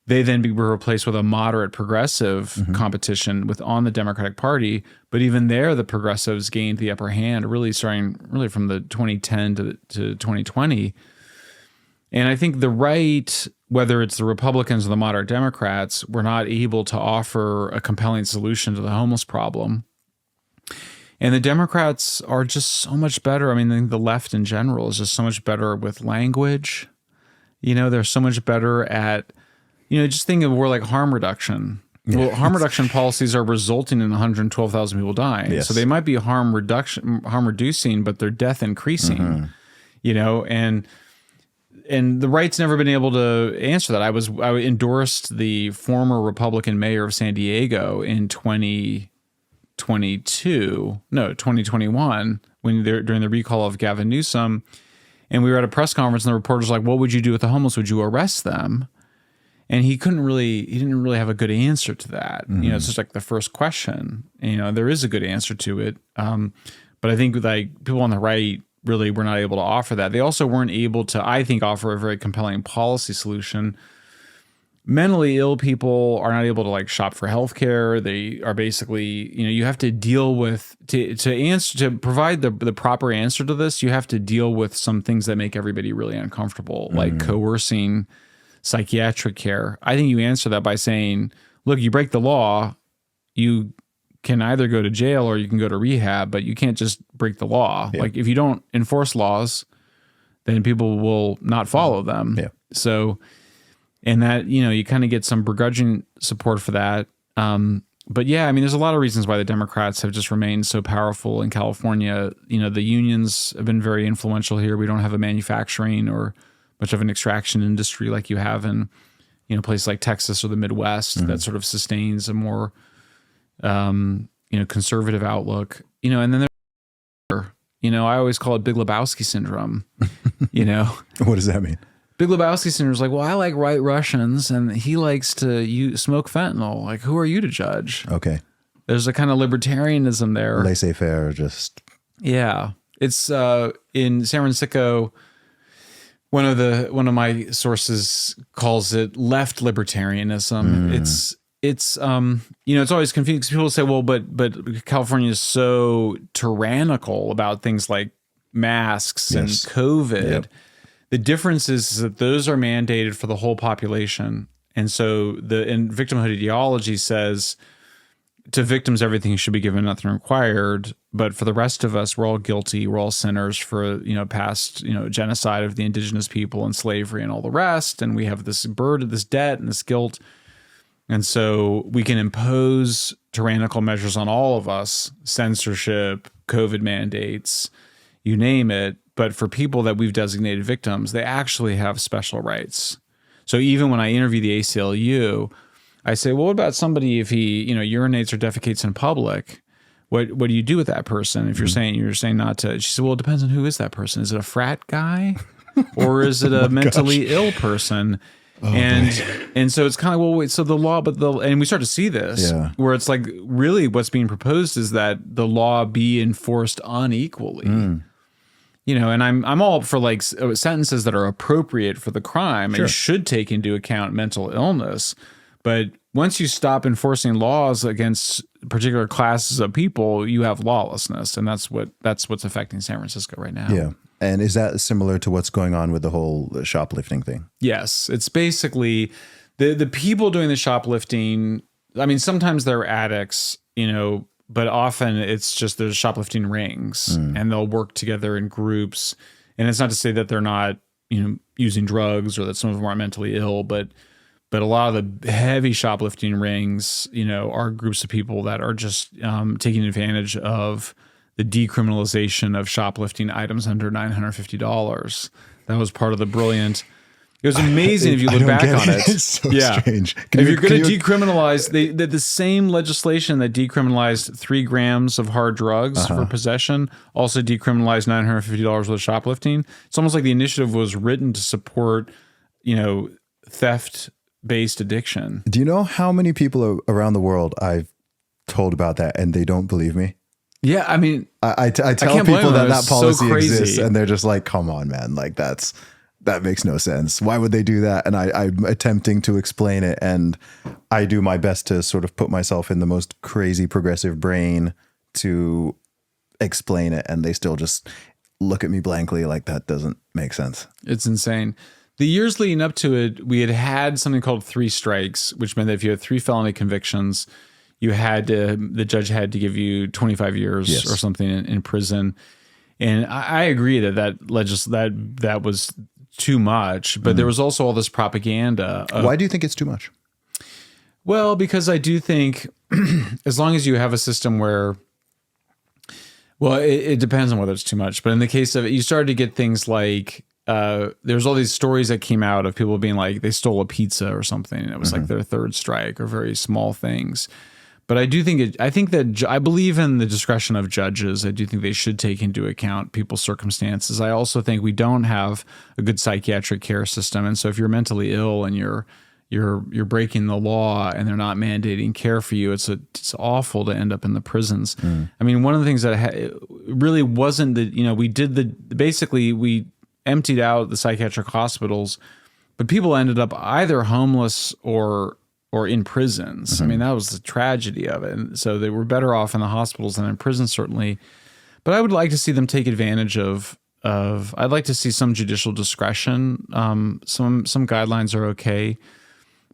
They then were replaced with a moderate progressive competition on the Democratic Party. But even there, the progressives gained the upper hand, starting from the 2010 to 2020. And I think the right, whether it's the Republicans or the moderate Democrats, were not able to offer a compelling solution to the homeless problem. And the Democrats are just so much better. I mean, the left in general is just so much better with language. They're so much better at, just think of a word like harm reduction. Well, harm reduction policies are resulting in 112,000 people dying. Yes. So they might be harm reducing, but they're death increasing. And the right's never been able to answer that. I endorsed the former Republican mayor of San Diego in 2021 during the recall of Gavin Newsom, and we were at a press conference, and the reporter's like, "What would you do with the homeless? Would you arrest them?" And he didn't really have a good answer to that. It's just like the first question. There is a good answer to it, but I think like people on the right really were not able to offer that. They also weren't able to, I think, offer a very compelling policy solution. Mentally ill people are not able to like shop for healthcare. They are basically, you have to deal with to provide the proper answer to this. You have to deal with some things that make everybody really uncomfortable, like coercing psychiatric care. I think you answer that by saying, look, you break the law, you can either go to jail or you can go to rehab, but you can't just break the law. Yeah. Like if you don't enforce laws, then people will not follow them. Yeah. So, and that, you kind of get some begrudging support for that. But yeah, I mean, there's a lot of reasons why the Democrats have just remained so powerful in California. The unions have been very influential here. We don't have a manufacturing or much of an extraction industry like you have in, places like Texas or the Midwest that sort of sustains a more, conservative outlook, and then I always call it Big Lebowski syndrome, What does that mean? Big Lebowski syndrome is like, well, I like White Russians and he likes to smoke fentanyl. Like, who are you to judge? Okay. There's a kind of libertarianism there. Laissez-faire, just. Yeah. It's in San Francisco. One of my sources calls it left libertarianism. It's it's always confusing because people say, well, but California is so tyrannical about things like masks and COVID. Yep. The difference is that those are mandated for the whole population. And so victimhood ideology says to victims, everything should be given, nothing required. But for the rest of us, we're all guilty. We're all sinners for, past, genocide of the indigenous people and slavery and all the rest. And we have this burden, this debt and this guilt. And so we can impose tyrannical measures on all of us, censorship, COVID mandates, you name it. But for people that we've designated victims, they actually have special rights. So even when I interview the ACLU, I say, well, what about somebody if he, urinates or defecates in public? What do you do with that person? If you're saying not to, she said, well, it depends on who is that person. Is it a frat guy or is it a mentally ill person? Oh, and so it's kind of, well, wait, so the law, and we start to see this where it's like really what's being proposed is that the law be enforced unequally. And I'm all for like sentences that are appropriate for the crime. Sure. And should take into account mental illness. But once you stop enforcing laws against particular classes of people, you have lawlessness, and that's what's affecting San Francisco right now. Yeah. And is that similar to what's going on with the whole shoplifting thing? Yes, it's basically the people doing the shoplifting. I mean, sometimes they're addicts, but often it's just there's shoplifting rings, and they'll work together in groups. And it's not to say that they're not, using drugs or that some of them aren't mentally ill, but a lot of the heavy shoplifting rings, are groups of people that are just taking advantage of the decriminalization of shoplifting items under $950. That was part of the brilliant. It was amazing if you look back on it. It's so strange. If you're going to decriminalize, the same legislation that decriminalized 3 grams of hard drugs for possession also decriminalized $950 worth of shoplifting. It's almost like the initiative was written to support, theft-based addiction. Do you know how many people around the world I've told about that and they don't believe me? Yeah, I mean, I tell people that policy exists, and they're just like, "Come on, man! Like that makes no sense. Why would they do that?" And I'm attempting to explain it, and I do my best to sort of put myself in the most crazy progressive brain to explain it, and they still just look at me blankly like that doesn't make sense. It's insane. The years leading up to it, we had something called 3 strikes, which meant that if you had 3 felony convictions, the judge had to give you 25 years or something in prison. And I agree that was too much, but there was also all this propaganda. Why do you think it's too much? Well, because I do think as long as you have a system where, it depends on whether it's too much, but in the case of it, you started to get things like, there's all these stories that came out of people being like, they stole a pizza or something, and it was like their 3rd strike, or very small things. But I believe in the discretion of judges. I do think they should take into account people's circumstances. I also think we don't have a good psychiatric care system. And so if you're mentally ill and you're breaking the law and they're not mandating care for you, it's awful to end up in the prisons. I mean, one of the things that really wasn't we emptied out the psychiatric hospitals, but people ended up either homeless or in prisons. I mean, that was the tragedy of it. And so they were better off in the hospitals than in prisons, certainly. But I would like to see them take advantage of I'd like to see some judicial discretion. Some guidelines are okay.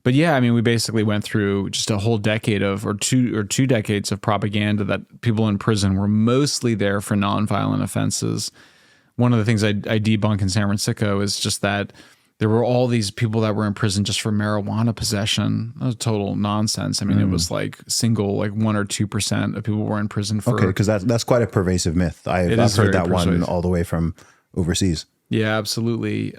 But yeah, I mean, we basically went through just a whole decade or two decades of propaganda that people in prison were mostly there for nonviolent offenses. One of the things I debunk in San Francisco is just that there were all these people that were in prison just for marijuana possession. That was total nonsense. I mean, it was like 1 or 2% of people were in prison for. Okay, because that's quite a pervasive myth. I've heard that one all the way from overseas. Yeah, absolutely.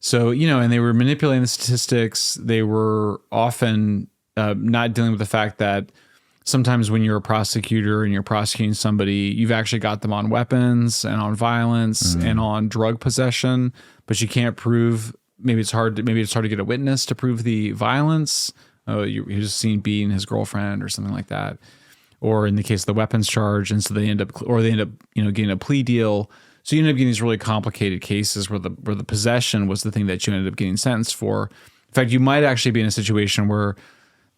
So, and they were manipulating the statistics. They were often not dealing with the fact that sometimes when you're a prosecutor and you're prosecuting somebody, you've actually got them on weapons and on violence and on drug possession, but you can't prove. Maybe it's hard to get a witness to prove the violence. You're just seen beating his girlfriend or something like that, or in the case of the weapons charge, and so they end up getting a plea deal. So you end up getting these really complicated cases where the possession was the thing that you ended up getting sentenced for. In fact, you might actually be in a situation where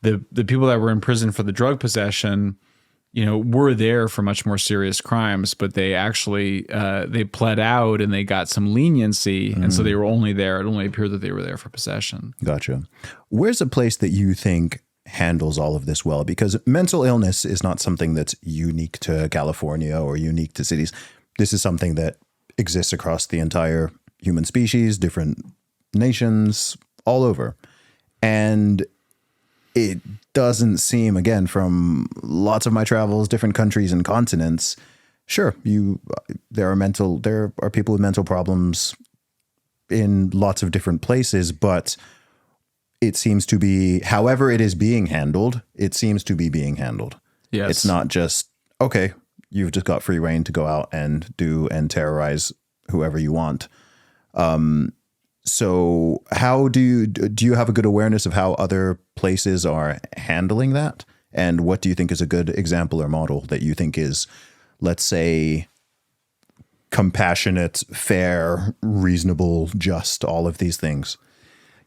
the people that were in prison for the drug possession, were there for much more serious crimes, but they actually they pled out and they got some leniency, and so they were only there. It only appeared that they were there for possession. Gotcha. Where's a place that you think handles all of this well? Because mental illness is not something that's unique to California or unique to cities. This is something that exists across the entire human species, different nations, all over. And it doesn't seem, again, from lots of my travels, different countries and continents, sure, there are people with mental problems in lots of different places, but it seems to be, however it is being handled, it seems to be being handled. Yes. It's not just, okay, you've just got free reign to go out and do and terrorize whoever you want. So how do you have a good awareness of how other places are handling that? And what do you think is a good example or model that you think is, let's say, compassionate, fair, reasonable, just, all of these things?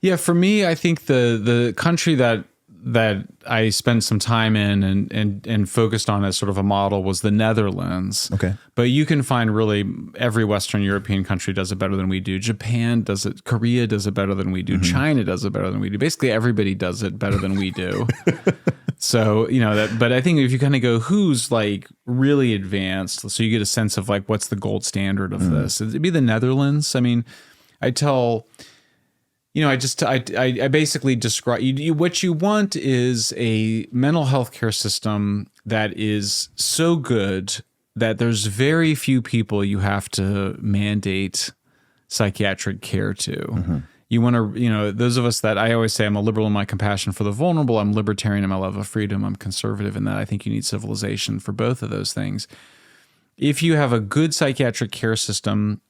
Yeah, for me, I think the country that that I spent some time in and focused on as sort of a model was the Netherlands. Okay. But you can find really every Western European country does it better than we do. Japan does it. Korea does it better than we do. China does it better than we do. Basically, everybody does it better than we do. So, but I think if you kind of go, who's like really advanced, so you get a sense of like, what's the gold standard of this? It'd be the Netherlands. I mean, I tell... I basically describe what you want is a mental health care system that is so good that there's very few people you have to mandate psychiatric care to. You want to, those of us that I always say I'm a liberal in my compassion for the vulnerable, I'm libertarian in my love of freedom, I'm conservative in that I think you need civilization for both of those things. If you have a good psychiatric care system,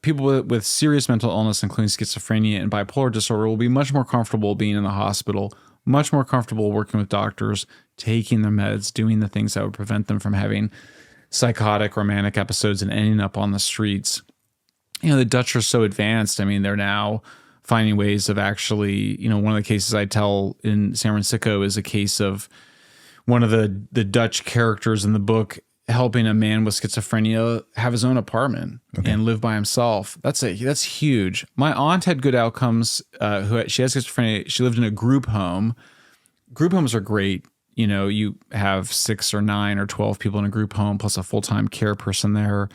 people with serious mental illness, including schizophrenia and bipolar disorder, will be much more comfortable being in the hospital, much more comfortable working with doctors, taking their meds, doing the things that would prevent them from having psychotic or manic episodes and ending up on the streets. The Dutch are so advanced. I mean, they're now finding ways of actually, one of the cases I tell in San Fransicko is a case of one of the Dutch characters in the book helping a man with schizophrenia have his own apartment and live by himself. That's huge. My aunt had good outcomes. She has schizophrenia. She lived in a group home. Group homes are great. You have 6 or 9 or 12 people in a group home plus a full-time care person there.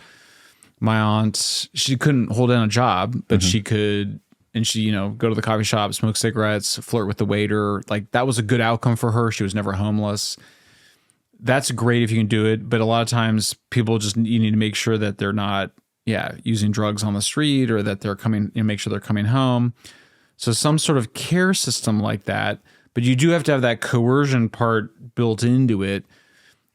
My aunt, she couldn't hold down a job, but she could, and she, go to the coffee shop, smoke cigarettes, flirt with the waiter. Like that was a good outcome for her. She was never homeless. That's great if you can do it, but a lot of times people you need to make sure that they're not, using drugs on the street or that they're coming, make sure they're coming home. So some sort of care system like that, but you do have to have that coercion part built into it.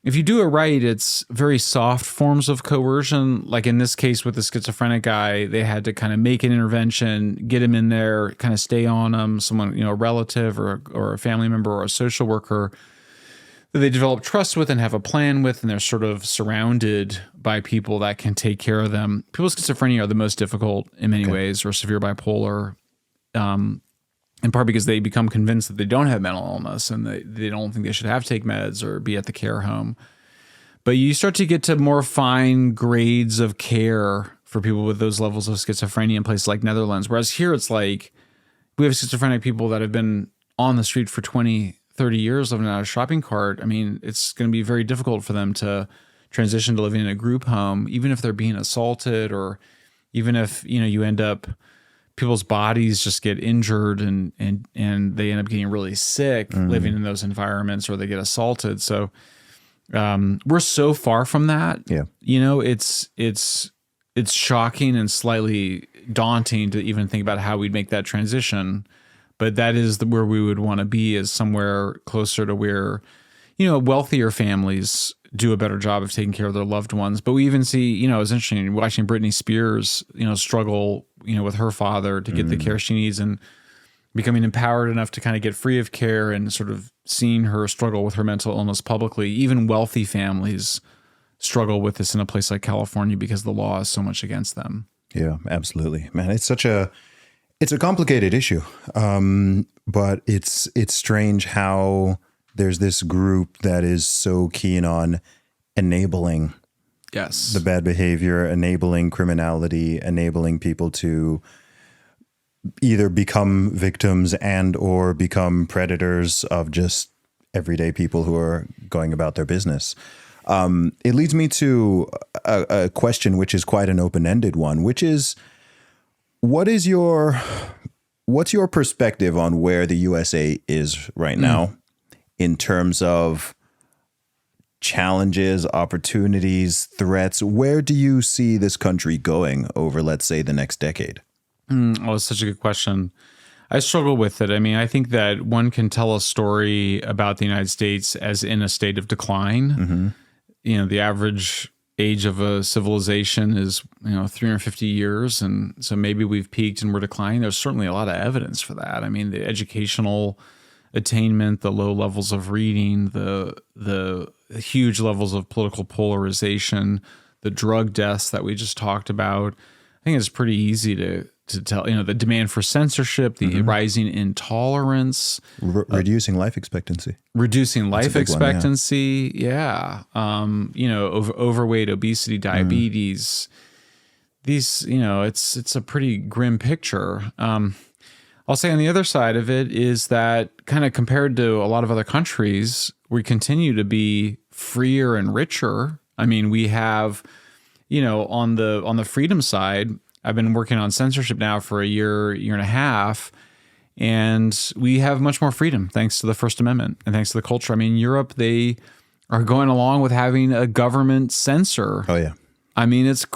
If you do it right, it's very soft forms of coercion. Like in this case with the schizophrenic guy, they had to kind of make an intervention, get him in there, kind of stay on him, someone, a relative or a family member or a social worker that they develop trust with and have a plan with, and they're sort of surrounded by people that can take care of them. People with schizophrenia are the most difficult in many ways, or severe bipolar, in part because they become convinced that they don't have mental illness and they don't think they should have to take meds or be at the care home. But you start to get to more fine grades of care for people with those levels of schizophrenia in places like Netherlands. Whereas here it's like we have schizophrenic people that have been on the street for 20, 30 years living out of a shopping cart. I mean, it's going to be very difficult for them to transition to living in a group home, even if they're being assaulted or even if, you end up, people's bodies just get injured and they end up getting really sick living in those environments or they get assaulted. So we're so far from that. Yeah. It's shocking and slightly daunting to even think about how we'd make that transition. But that is where we would want to be, is somewhere closer to where, wealthier families do a better job of taking care of their loved ones. But we even see, it's interesting watching Britney Spears, struggle, with her father to get the care she needs and becoming empowered enough to kind of get free of care and sort of seeing her struggle with her mental illness publicly. Even wealthy families struggle with this in a place like California because the law is so much against them. Yeah, absolutely. Man, it's a complicated issue, but it's strange how there's this group that is so keen on enabling the bad behavior, enabling criminality, enabling people to either become victims and or become predators of just everyday people who are going about their business. It leads me to a question which is quite an open-ended one, which is, what's your perspective on where the USA is right now in terms of challenges, opportunities, threats? Where do you see this country going over, let's say, the next decade? Oh, it's such a good question. I struggle with it. I mean, I think that one can tell a story about the United States as in a state of decline. The average age of a civilization is, 350 years. And so maybe we've peaked and we're declining. There's certainly a lot of evidence for that. I mean, the educational attainment, the low levels of reading, the huge levels of political polarization, the drug deaths that we just talked about. I think it's pretty easy to tell, the demand for censorship, the rising intolerance, reducing life expectancy. Reducing life expectancy. One, yeah. Overweight, obesity, diabetes. These, it's a pretty grim picture. I'll say on the other side of it is that kind of compared to a lot of other countries, we continue to be freer and richer. I mean, we have, on the freedom side, I've been working on censorship now for a year and a half, and we have much more freedom thanks to the First Amendment and thanks to the culture. I mean, Europe, they are going along with having a government censor. Oh, yeah. I mean, it's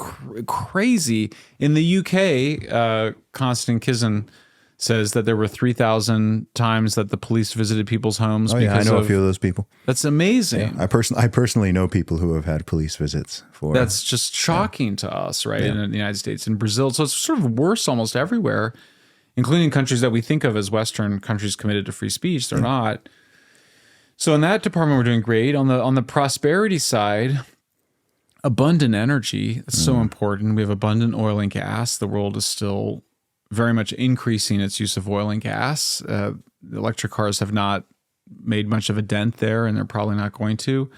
crazy. In the UK, Constant Kizzen says that there were 3,000 times that the police visited people's homes. Oh, yeah, I know a few of those people. That's amazing. Yeah, I personally know people who have had police visits for. That's just shocking to us, right? In the United States and Brazil. So it's sort of worse almost everywhere, including countries that we think of as Western countries committed to free speech. They're not. So in that department, we're doing great. On the prosperity side, abundant energy is so important. We have abundant oil and gas. The world is still very much increasing its use of oil and gas. The electric cars have not made much of a dent there, and they're probably not going to.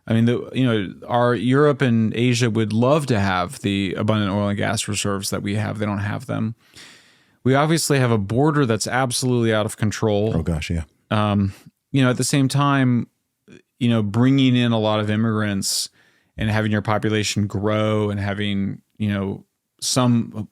I mean, our Europe and Asia would love to have the abundant oil and gas reserves that we have. They don't have them. We obviously have a border that's absolutely out of control. Oh gosh, yeah. At the same time, bringing in a lot of immigrants and having your population grow and having, some,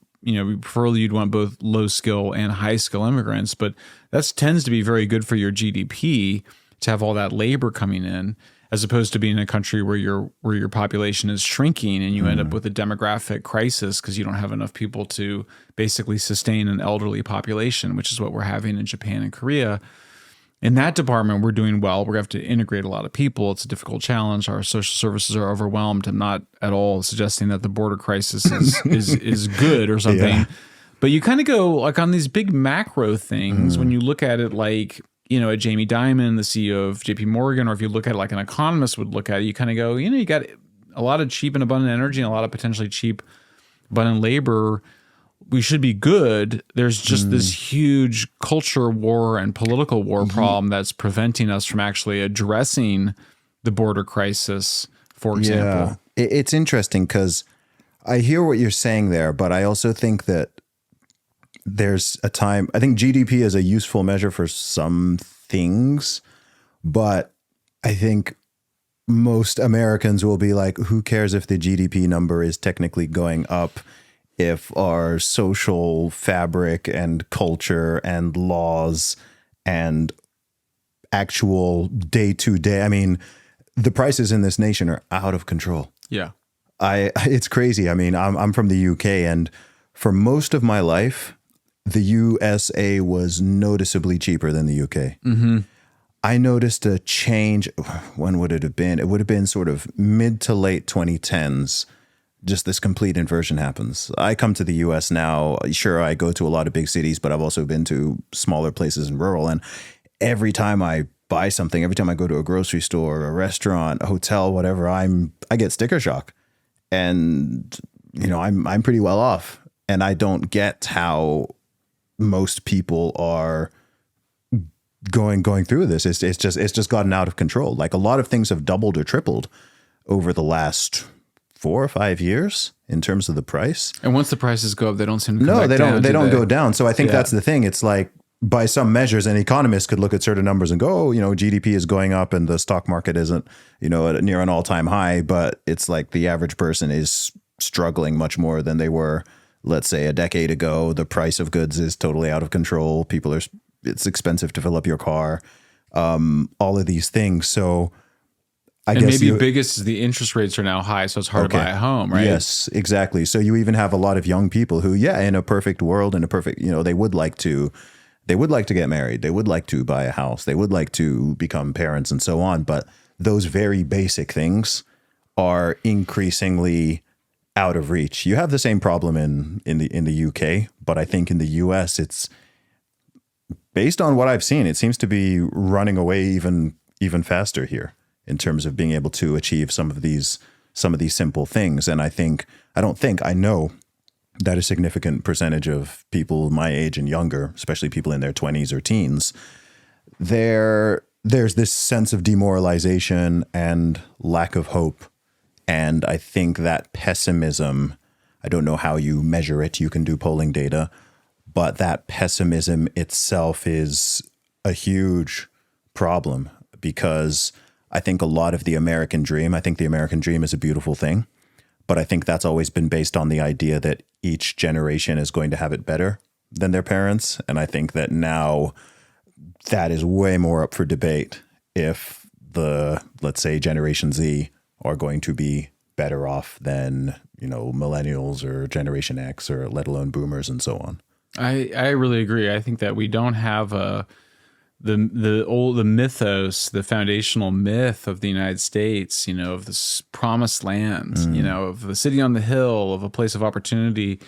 preferably you'd want both low skill and high skill immigrants, but that tends to be very good for your GDP to have all that labor coming in, as opposed to being in a country where your population is shrinking and you end up with a demographic crisis because you don't have enough people to basically sustain an elderly population, which is what we're having in Japan and Korea. In that department, we're doing well. We're going to have to integrate a lot of people. It's a difficult challenge. Our social services are overwhelmed. I'm not at all suggesting that the border crisis is good or something. Yeah. But you kind of go like on these big macro things when you look at it like, at Jamie Dimon, the CEO of JP Morgan, or if you look at it like an economist would look at it, you kind of go, you got a lot of cheap and abundant energy and a lot of potentially cheap, abundant labor. We should be good. There's just this huge culture war and political war problem that's preventing us from actually addressing the border crisis, for example. Yeah. It's interesting because I hear what you're saying there, but I also think that there's a time, I think GDP is a useful measure for some things, but I think most Americans will be like, who cares if the GDP number is technically going up if our social fabric and culture and laws and actual day-to-day, I mean, the prices in this nation are out of control. Yeah. It's crazy. I mean, I'm from the UK, and for most of my life, the USA was noticeably cheaper than the UK. I noticed a change. When would it have been? It would have been sort of mid to late 2010s. Just this complete inversion happens. I come to the US now. Sure, I go to a lot of big cities, but I've also been to smaller places in rural. And every time I buy something, every time I go to a grocery store, a restaurant, a hotel, whatever, I get sticker shock. And I'm pretty well off. And I don't get how most people are going through this. It's just gotten out of control. Like a lot of things have doubled or tripled over the last 4 or 5 years in terms of the price. And once the prices go up, they don't seem to come back down. They don't go down. So I think that's the thing. It's like by some measures, an economist could look at certain numbers and go, GDP is going up and the stock market isn't, near an all-time high, but it's like the average person is struggling much more than they were, let's say, a decade ago. The price of goods is totally out of control. It's expensive to fill up your car. All of these things. So I guess maybe biggest is the interest rates are now high, so it's hard to buy a home, right? Yes, exactly. So you even have a lot of young people who, in a perfect world, they would like to get married. They would like to buy a house. They would like to become parents and so on. But those very basic things are increasingly out of reach. You have the same problem in the UK, but I think in the US, it's based on what I've seen, it seems to be running away even faster here in terms of being able to achieve some of these simple things. And I know that a significant percentage of people my age and younger, especially people in their 20s or teens, there's this sense of demoralization and lack of hope. And I think that pessimism, I don't know how you measure it, you can do polling data, but that pessimism itself is a huge problem, because I think a lot of the American dream is a beautiful thing, but I think that's always been based on the idea that each generation is going to have it better than their parents. And I think that now that is way more up for debate if let's say Generation Z are going to be better off than, millennials or Generation X, or let alone boomers and so on. I really agree. I think that we don't have the mythos, the foundational myth of the United States, of this promised land, of the city on the hill, of a place of opportunity.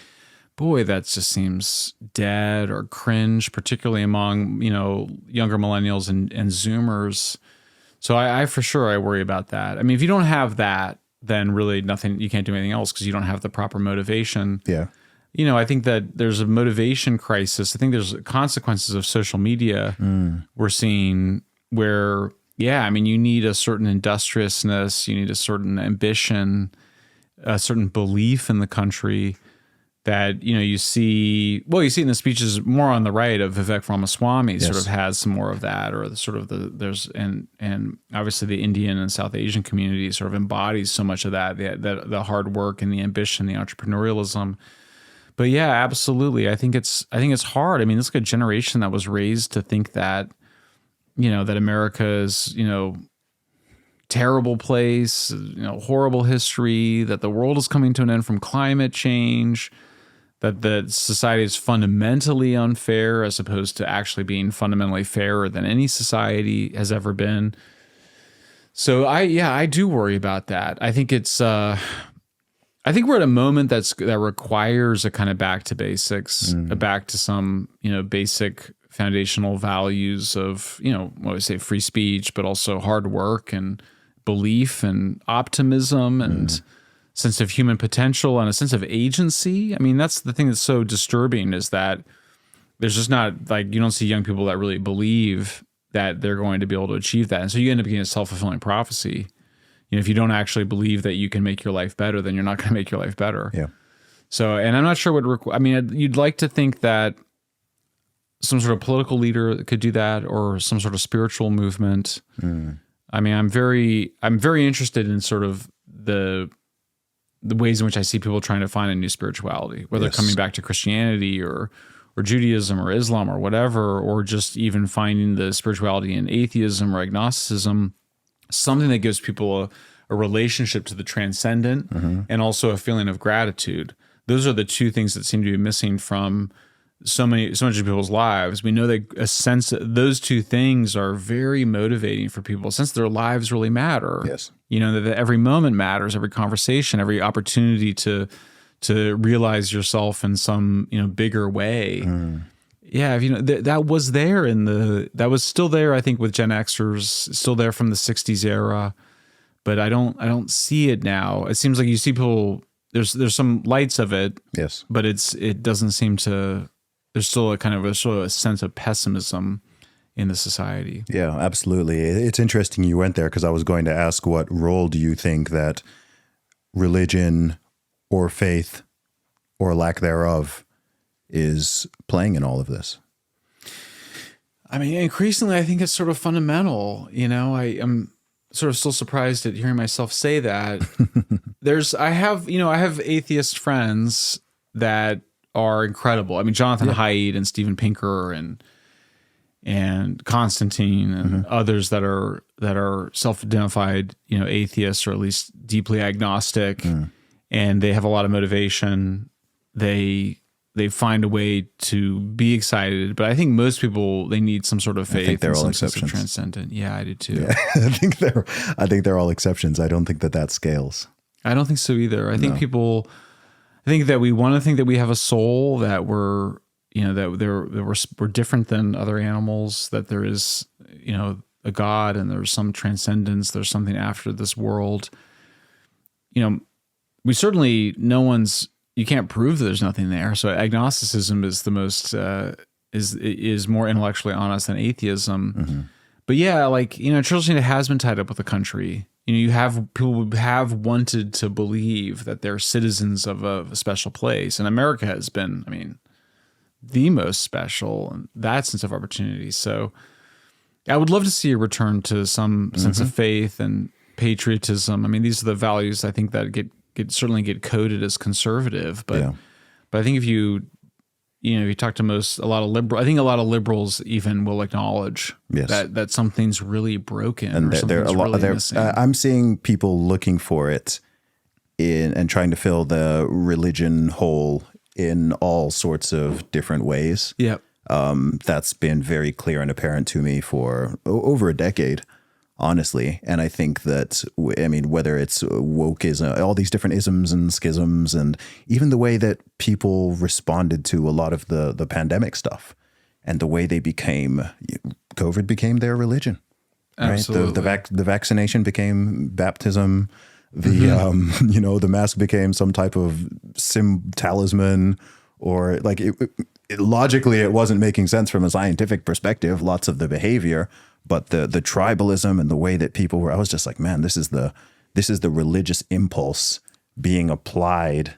Boy, that just seems dead or cringe, particularly among, younger millennials and Zoomers. So I for sure, I worry about that. I mean, if you don't have that, then really nothing, you can't do anything else because you don't have the proper motivation. Yeah. I think that there's a motivation crisis. I think there's consequences of social media we're seeing where, you need a certain industriousness, you need a certain ambition, a certain belief in the country that, you see it in the speeches more on the right of Vivek Ramaswamy. Sort of has some more of that, or and obviously the Indian and South Asian community sort of embodies so much of that, the hard work and the ambition, the entrepreneurialism. But yeah, absolutely. I think it's hard. I mean, it's like a generation that was raised to think that, that America is, terrible place, horrible history, that the world is coming to an end from climate change, that the society is fundamentally unfair as opposed to actually being fundamentally fairer than any society has ever been. So I do worry about that. I think I think we're at a moment that requires a kind of back to basics, back to some, basic foundational values of, what we say, free speech, but also hard work and belief and optimism and sense of human potential and a sense of agency. I mean, that's the thing that's so disturbing, is that there's just not, you don't see young people that really believe that they're going to be able to achieve that. And so you end up getting a self-fulfilling prophecy. If you don't actually believe that you can make your life better, then you're not going to make your life better. Yeah. So, and I'm not sure you'd like to think that some sort of political leader could do that, or some sort of spiritual movement. I mean, I'm very interested in sort of the ways in which I see people trying to find a new spirituality, whether coming back to Christianity or Judaism or Islam or whatever, or just even finding the spirituality in atheism or agnosticism, something that gives people a relationship to the transcendent and also a feeling of gratitude. Those are the two things that seem to be missing from so much of people's lives. We know that those two things are very motivating for people, since their lives really matter. Yes. That every moment matters, every conversation, every opportunity to realize yourself in some, bigger way. Yeah, that was there that was still there, I think, with Gen Xers, still there from the 60s era, but I don't see it now. It seems like you see people, there's some lights of it. Yes. But it doesn't seem to, there's still a kind of a sense of pessimism in the society. Yeah, absolutely. It's interesting you went there, because I was going to ask, what role do you think that religion or faith or lack thereof is playing in all of this? I mean, increasingly, I think it's sort of fundamental. I am sort of still surprised at hearing myself say that. I have atheist friends that are incredible. I mean, Jonathan Haidt and Steven Pinker and Constantine and others that are self-identified, atheists, or at least deeply agnostic, and they have a lot of motivation. They find a way to be excited, but I think most people, they need some sort of faith. I think they're all some exceptions. sense of transcendent. Yeah, I do too. Yeah. I think they're all exceptions. I don't think that scales. I don't think so either. I think that we want to think that we have a soul, that we're, that we're different than other animals, that there is, a God, and there's some transcendence, there's something after this world. We certainly, no one's you can't prove that there's nothing there. So agnosticism is the most is more intellectually honest than atheism. Mm-hmm. But yeah, like, you know, church has been tied up with the country. You know, you have people who have wanted to believe that they're citizens of a special place, and America has been, I mean, the most special in that sense of opportunity. So I would love to see a return to some sense of faith and patriotism. I mean, these are the values I think that certainly get coded as conservative, but I think if you talk to a lot of liberals even will acknowledge that something's really broken, and something's really missing. I'm seeing people looking for it and trying to fill the religion hole in all sorts of different ways. Yep. That's been very clear and apparent to me for over a decade, honestly. And I think that, I mean, whether it's wokeism, all these different isms and schisms, and even the way that people responded to a lot of the pandemic stuff and the way COVID became their religion. Absolutely. Right? The vaccination became baptism. The mask became some type of talisman, or like logically it wasn't making sense from a scientific perspective, lots of the behavior, but the tribalism and the way that people were, I was just like, man, this is the religious impulse being applied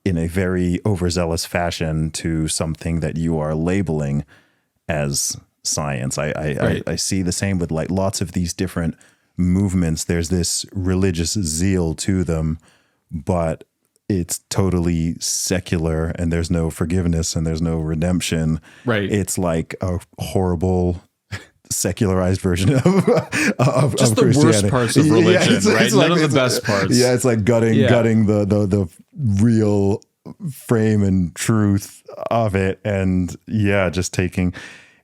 in a very overzealous fashion to something that you are labeling as science. I see the same with like lots of these different movements. There's this religious zeal to them, but it's totally secular, and there's no forgiveness and there's no redemption. Right. It's like a horrible secularized version of just the worst parts of religion, right? None of the best parts. Yeah, it's like gutting the real frame and truth of it, and just taking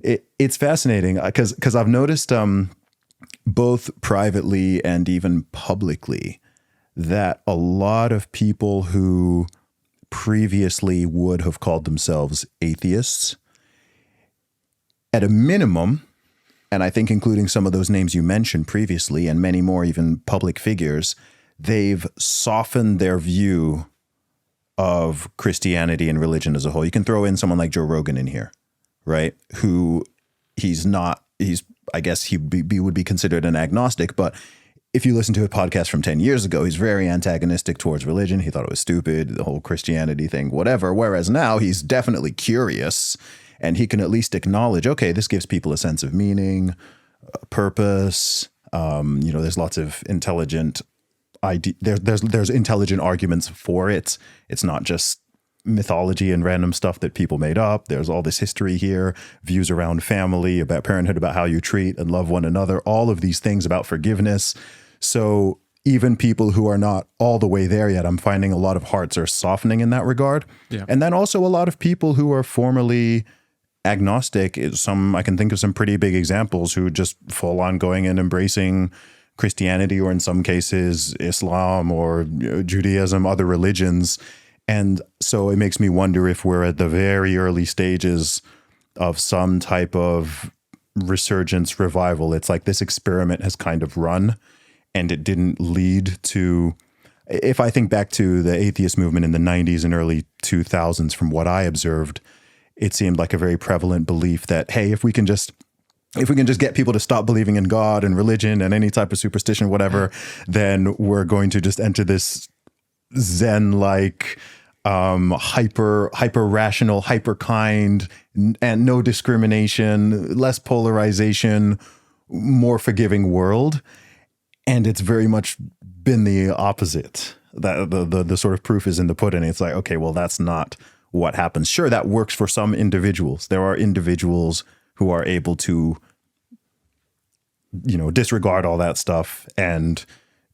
it. It's fascinating because I've noticed both privately and even publicly that a lot of people who previously would have called themselves atheists, at a minimum, and I think including some of those names you mentioned previously and many more, even public figures, they've softened their view of Christianity and religion as a whole. You can throw in someone like Joe Rogan in here, right? I guess he would be considered an agnostic, but if you listen to a podcast from 10 years ago, he's very antagonistic towards religion. He thought it was stupid, the whole Christianity thing, whatever. Whereas now he's definitely curious, and he can at least acknowledge, okay, this gives people a sense of meaning, purpose. There's lots of intelligent there's intelligent arguments for it. It's not just mythology and random stuff that people made up. There's all this history here, views around family, about parenthood, about how you treat and love one another, all of these things about forgiveness. So even people who are not all the way there yet, I'm finding a lot of hearts are softening in that regard. Yeah. And then also a lot of people who are formerly agnostic, I can think of some pretty big examples who just full on going and embracing Christianity, or in some cases Islam or Judaism, other religions. And so it makes me wonder if we're at the very early stages of some type of resurgence revival. It's like this experiment has kind of run, and it didn't lead to, if I think back to the atheist movement in the 90s and early 2000s, from what I observed, it seemed like a very prevalent belief that, hey, if we can just get people to stop believing in God and religion and any type of superstition, whatever, then we're going to just enter this Zen-like, hyper rational, hyper kind, and no discrimination, less polarization, more forgiving world. And it's very much been the opposite. That the sort of proof is in the pudding. It's like, okay, well, that's not what happens. Sure, that works for some individuals. There are individuals who are able to, disregard all that stuff and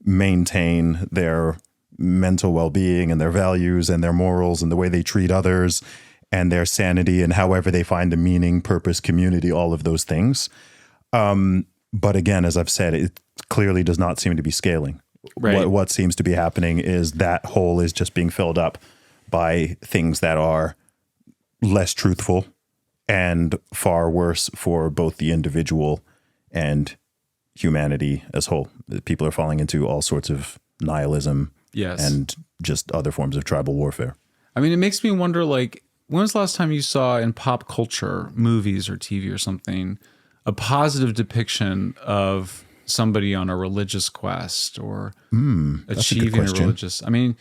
maintain their mental well-being and their values and their morals and the way they treat others and their sanity and however they find a meaning, purpose, community, all of those things. But again, as I've said, it clearly does not seem to be scaling. Right. What seems to be happening is that hole is just being filled up by things that are less truthful and far worse for both the individual and humanity as whole. People are falling into all sorts of nihilism, yes, and just other forms of tribal warfare. I mean, it makes me wonder, like, when was the last time you saw in pop culture, movies or TV or something, a positive depiction of somebody on a religious quest or achieving a religious? I mean,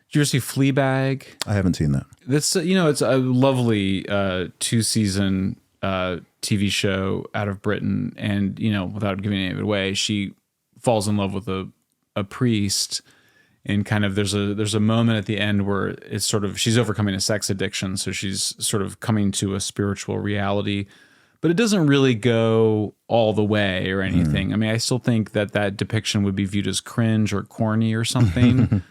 did you ever see Fleabag? I haven't seen that. That's it's a lovely 2-season TV show out of Britain, and without giving any of it away, she falls in love with a priest. And kind of there's a moment at the end where it's sort of she's overcoming a sex addiction, so she's sort of coming to a spiritual reality, but it doesn't really go all the way or anything. I mean, I still think that depiction would be viewed as cringe or corny or something.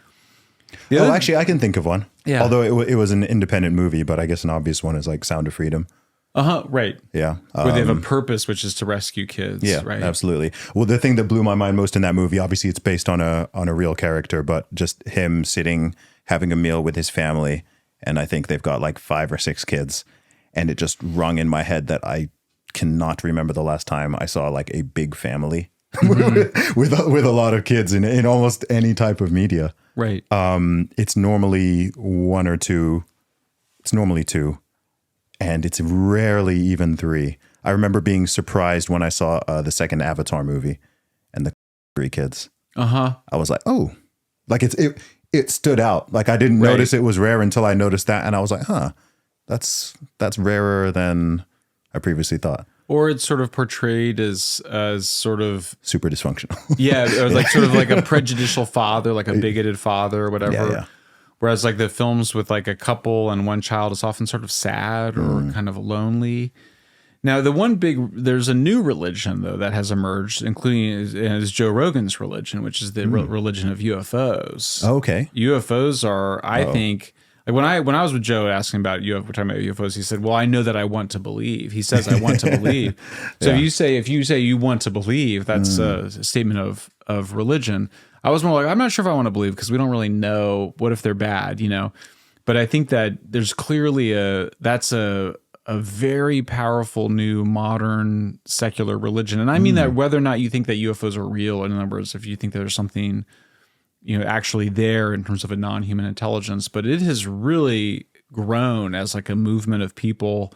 Actually, I can think of one. Yeah. Although it was an independent movie, but I guess an obvious one is like Sound of Freedom. Right. Yeah. Where they have a purpose, which is to rescue kids. Yeah, right. Absolutely. Well, the thing that blew my mind most in that movie, obviously it's based on a real character, but just him sitting, having a meal with his family. And I think they've got like 5 or 6 kids. And it just rung in my head that I cannot remember the last time I saw like a big family with a lot of kids in almost any type of media. Right. It's normally 1 or 2. It's normally 2. And it's rarely even 3. I remember being surprised when I saw the second Avatar movie and the 3 kids. I was like, oh, like it stood out. Like I didn't notice it was rare until I noticed that. And I was like, that's rarer than I previously thought. Or it's sort of portrayed as sort of super dysfunctional. Or like sort of like a prejudicial father, like a bigoted father or whatever. Yeah. Whereas like the films with like a couple and one child is often sort of sad or kind of lonely. Now, there's a new religion though that has emerged, including is Joe Rogan's religion, which is the religion of UFOs. Okay. UFOs are, I think, like when I was with Joe asking about we're talking about UFOs, he said, well, I know that I want to believe. He says, I want to believe. So if you say you want to believe, that's a statement of religion. I was more like, I'm not sure if I want to believe because we don't really know what if they're bad, But I think that there's clearly that's a very powerful new modern secular religion. And I mean that whether or not you think that UFOs are real, in other words, if you think that there's something, actually there in terms of a non-human intelligence, but it has really grown as like a movement of people.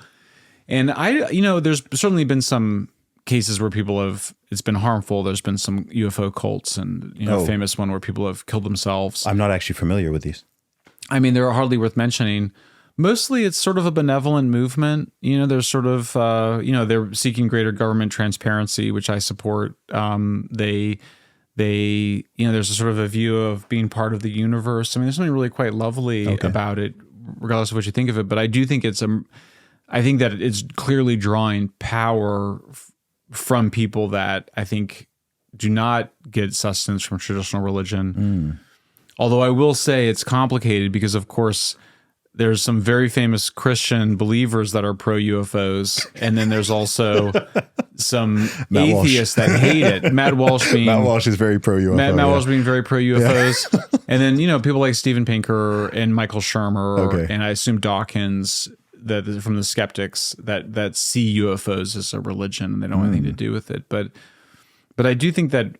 And there's certainly been some cases where it's been harmful. There's been some UFO cults and, famous one where people have killed themselves. I'm not actually familiar with these. I mean, they're hardly worth mentioning. Mostly it's sort of a benevolent movement. There's sort of, they're seeking greater government transparency, which I support. They there's a sort of a view of being part of the universe. I mean, there's something really quite lovely about it, regardless of what you think of it. But I do think I think that it's clearly drawing power from people that I think do not get sustenance from traditional religion. Although I will say it's complicated because, of course, there's some very famous Christian believers that are pro-UFOs, and then there's also some atheists that hate it. Matt Walsh is very pro-UFO. Matt Walsh being very pro-UFOs. And then, people like Steven Pinker and Michael Shermer, and I assume Dawkins, that from the skeptics that see UFOs as a religion and they don't have anything to do with it. But I do think that,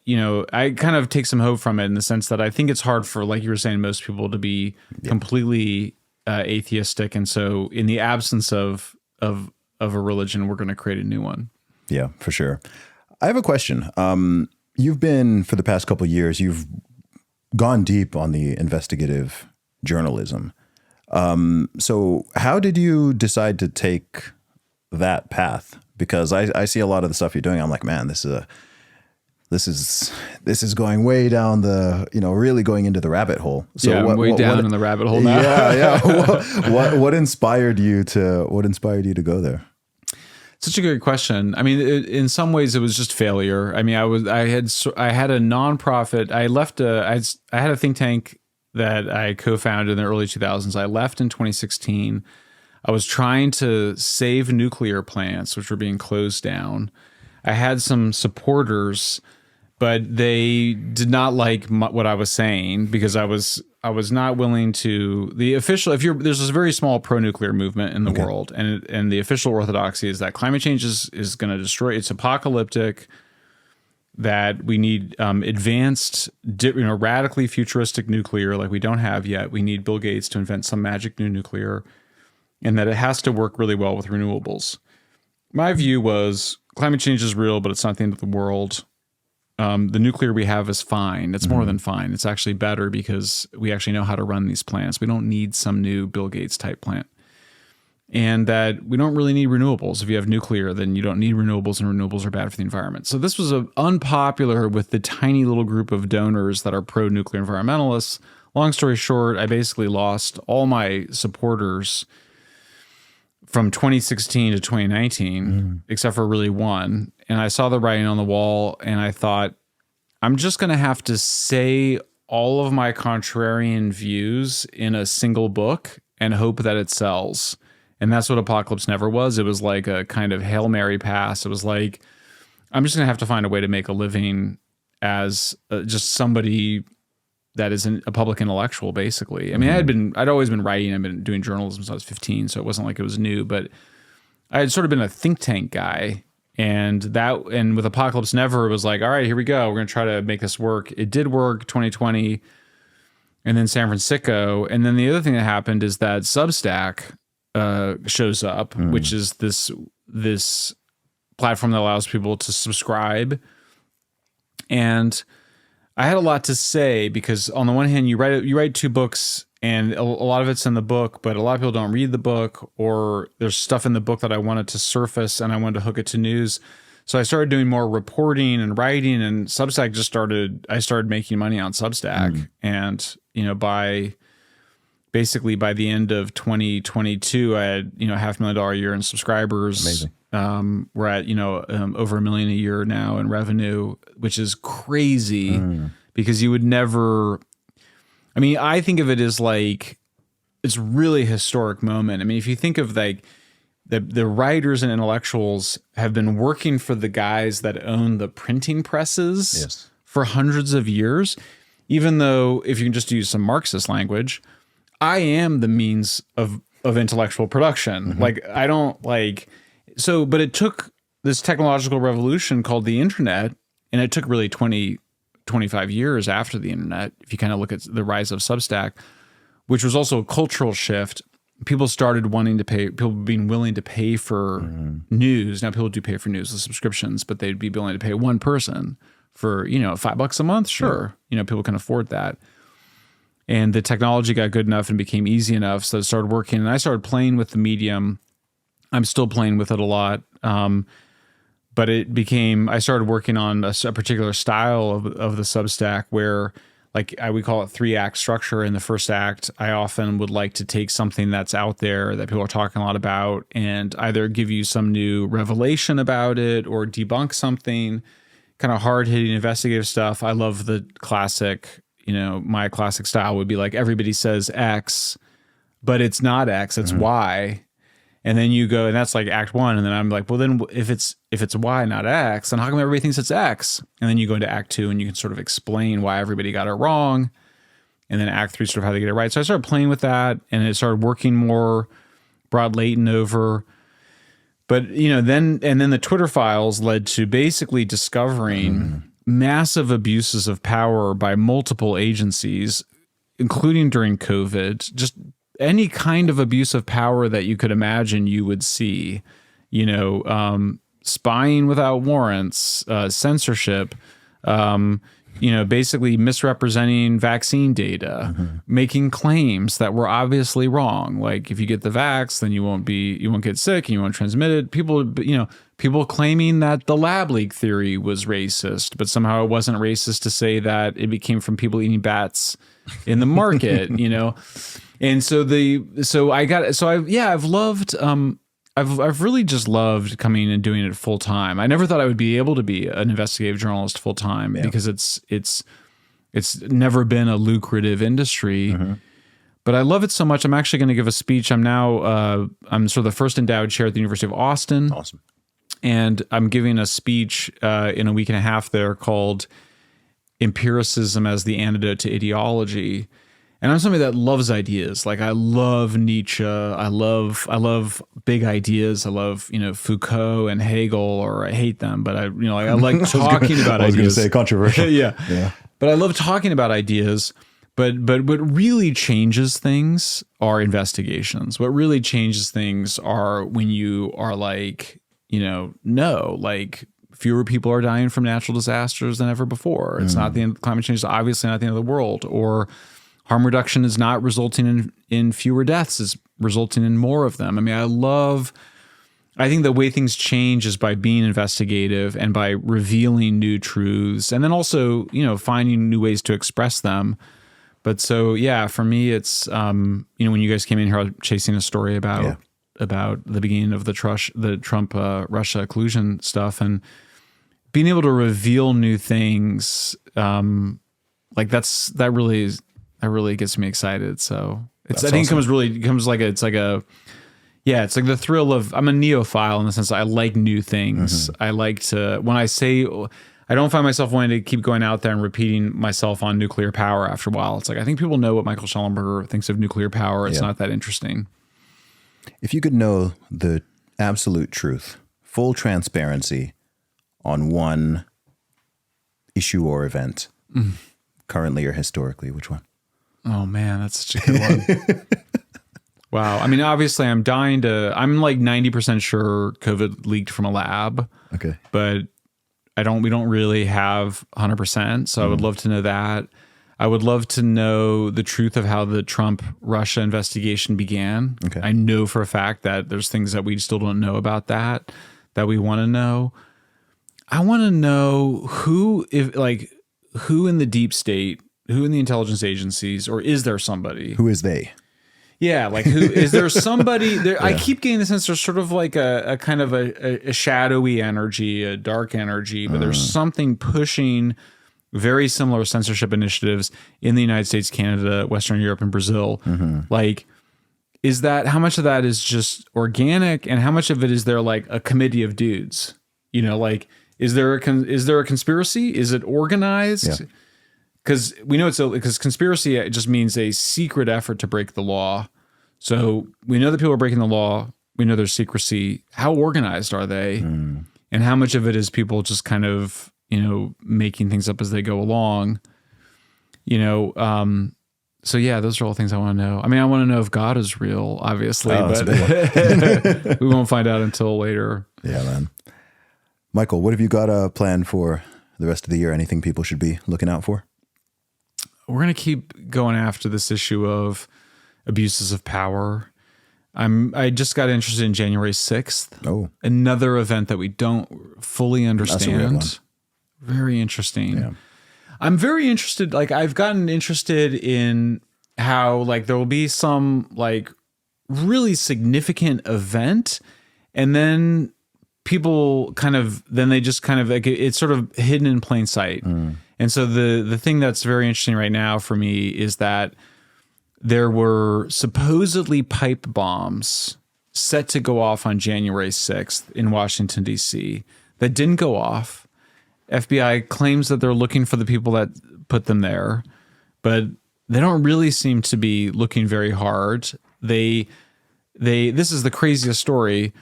I kind of take some hope from it in the sense that I think it's hard for, like you were saying, most people to be completely atheistic. And so in the absence of a religion, we're going to create a new one. Yeah, for sure. I have a question. You've been, for the past couple of years, you've gone deep on the investigative journalism. So how did you decide to take that path? Because I see a lot of the stuff you're doing. I'm like, man, this is going way down the, really going into the rabbit hole. So yeah, I'm way down in the rabbit hole now. Yeah. What inspired you to go there? Such a good question. I mean, in some ways it was just failure. I mean, I had a nonprofit. I had a think tank that I co-founded in the early 2000s. I left in 2016. I was trying to save nuclear plants, which were being closed down. I had some supporters, but they did not like what I was saying because I was not willing to. The official, there's this very small pro-nuclear movement in the world, and the official orthodoxy is that climate change is going to destroy. It's apocalyptic. that we need advanced, radically futuristic nuclear like we don't have yet. We need Bill Gates to invent some magic new nuclear, and that it has to work really well with renewables. My view was climate change is real, but it's not the end of the world. The nuclear we have is fine. It's more than fine. It's actually better because we actually know how to run these plants. We don't need some new Bill Gates type plant. And that we don't really need renewables. If you have nuclear, then you don't need renewables, and renewables are bad for the environment. So this was unpopular with the tiny little group of donors that are pro-nuclear environmentalists. Long story short, I basically lost all my supporters from 2016 to 2019, except for really one. And I saw the writing on the wall, and I thought, I'm just going to have to say all of my contrarian views in a single book and hope that it sells. And that's what Apocalypse Never was. It was like a kind of Hail Mary pass. It was like, I'm just going to have to find a way to make a living as just somebody that is a public intellectual, basically. I mean, I'd always been writing. I've been doing journalism since I was 15, so it wasn't like it was new, but I had sort of been a think tank guy. And with Apocalypse Never, it was like, all right, here we go. We're going to try to make this work. It did work, 2020, and then San Fransicko. And then the other thing that happened is that Substack shows up, which is this platform that allows people to subscribe. And I had a lot to say because on the one hand, you write 2 books, and a lot of it's in the book, but a lot of people don't read the book, or there's stuff in the book that I wanted to surface and I wanted to hook it to news. So I started doing more reporting and writing, and Substack I started making money on Substack. And, basically by the end of 2022, I had, $500,000 a year in subscribers. Amazing. We're at, over $1 million a year now in revenue, which is crazy because you would never, I think of it as like, it's really a historic moment. I mean, if you think of like the writers and intellectuals have been working for the guys that own the printing presses for hundreds of years, even though if you can just use some Marxist language, I am the means of intellectual production. Like I don't like, so, but it took this technological revolution called the internet, and it took really 25 years after the internet. If you kind of look at the rise of Substack, which was also a cultural shift, people started people being willing to pay for news. Now people do pay for news with subscriptions, but they'd be willing to pay one person for, $5 a month. Sure. People can afford that. And the technology got good enough and became easy enough. So it started working, and I started playing with the medium. I'm still playing with it a lot. But I started working on a particular style of the Substack where we call it 3-act structure. In the first act, I often would like to take something that's out there that people are talking a lot about and either give you some new revelation about it or debunk something, kind of hard-hitting investigative stuff. I love the classic, my classic style would be like, everybody says X, but it's not X, it's Y. And then you go, and that's like act 1. And then I'm like, well, then if it's Y, not X, then how come everybody thinks it's X? And then you go into act 2 and you can sort of explain why everybody got it wrong. And then act 3, sort of how they get it right. So I started playing with that, and it started working more, brought Leighton over. But, then the Twitter files led to basically discovering massive abuses of power by multiple agencies, including during COVID, just any kind of abuse of power that you could imagine you would see, spying without warrants, censorship, basically misrepresenting vaccine data, making claims that were obviously wrong. Like if you get the vax, then you won't get sick and you won't transmit it. People claiming that the lab leak theory was racist, but somehow it wasn't racist to say that it came from people eating bats in the market, And I've really just loved coming and doing it full time. I never thought I would be able to be an investigative journalist full time because it's never been a lucrative industry. But I love it so much. I'm actually going to give a speech. I'm sort of the first endowed chair at the University of Austin. Awesome. And I'm giving a speech in a week and a half there called Empiricism as the Antidote to Ideology. And I'm somebody that loves ideas. Like I love Nietzsche. I love big ideas. I love, Foucault and Hegel, or I hate them, but I like talking about ideas. I was going to say controversial. Yeah. But I love talking about ideas. But what really changes things are investigations. What really changes things are when you are like, like fewer people are dying from natural disasters than ever before. It's not the end. Climate change is obviously not the end of the world. Or harm reduction is not resulting in fewer deaths, is resulting in more of them. I mean, I think the way things change is by being investigative and by revealing new truths, and then also, finding new ways to express them. But so, yeah, for me, it's, when you guys came in here, I was chasing a story about the beginning of the Trump Russia collusion stuff, and being able to reveal new things, like that really gets me excited. So it's it's like the thrill of, I'm a neophile in the sense that I like new things. I like to, when I say, I don't find myself wanting to keep going out there and repeating myself on nuclear power after a while. It's like, I think people know what Michael Shellenberger thinks of nuclear power. It's not that interesting. If you could know the absolute truth, full transparency on one issue or event, currently or historically, which one? Oh man, that's such a good one. Wow. I mean, obviously I'm like 90% sure COVID leaked from a lab. Okay. But we don't really have 100%. So I would love to know that. I would love to know the truth of how the Trump Russia investigation began. Okay. I know for a fact that there's things that we still don't know about that we want to know. I want to know who in the deep state, who in the intelligence agencies, or is there somebody? Who is they? Yeah, like who is there somebody there? I keep getting the sense there's sort of like a kind of a shadowy energy, a dark energy, but there's something pushing very similar censorship initiatives in the United States, Canada, Western Europe, and Brazil. Like, is that, how much of that is just organic, and how much of it is there like a committee of dudes? Like, is there a conspiracy? Is it organized? Yeah. Because we know because conspiracy just means a secret effort to break the law. So we know that people are breaking the law. We know there's secrecy. How organized are they? And how much of it is people just kind of, making things up as they go along? So yeah, those are all things I want to know. I mean, I want to know if God is real, obviously, but we won't find out until later. Yeah, man. Michael, what have you got planned for the rest of the year? Anything people should be looking out for? We're going to keep going after this issue of abuses of power. I just got interested in January 6th. Oh. Another event that we don't fully understand. That's a weird one. Very interesting. Yeah. I'm very interested. Like, I've gotten interested in how, like, there will be some, like, really significant event, and then people they just kind of, like, it's sort of hidden in plain sight. And so the thing that's very interesting right now for me is that there were supposedly pipe bombs set to go off on January 6th in Washington, D.C. that didn't go off. FBI claims that they're looking for the people that put them there, but they don't really seem to be looking very hard. This is the craziest story.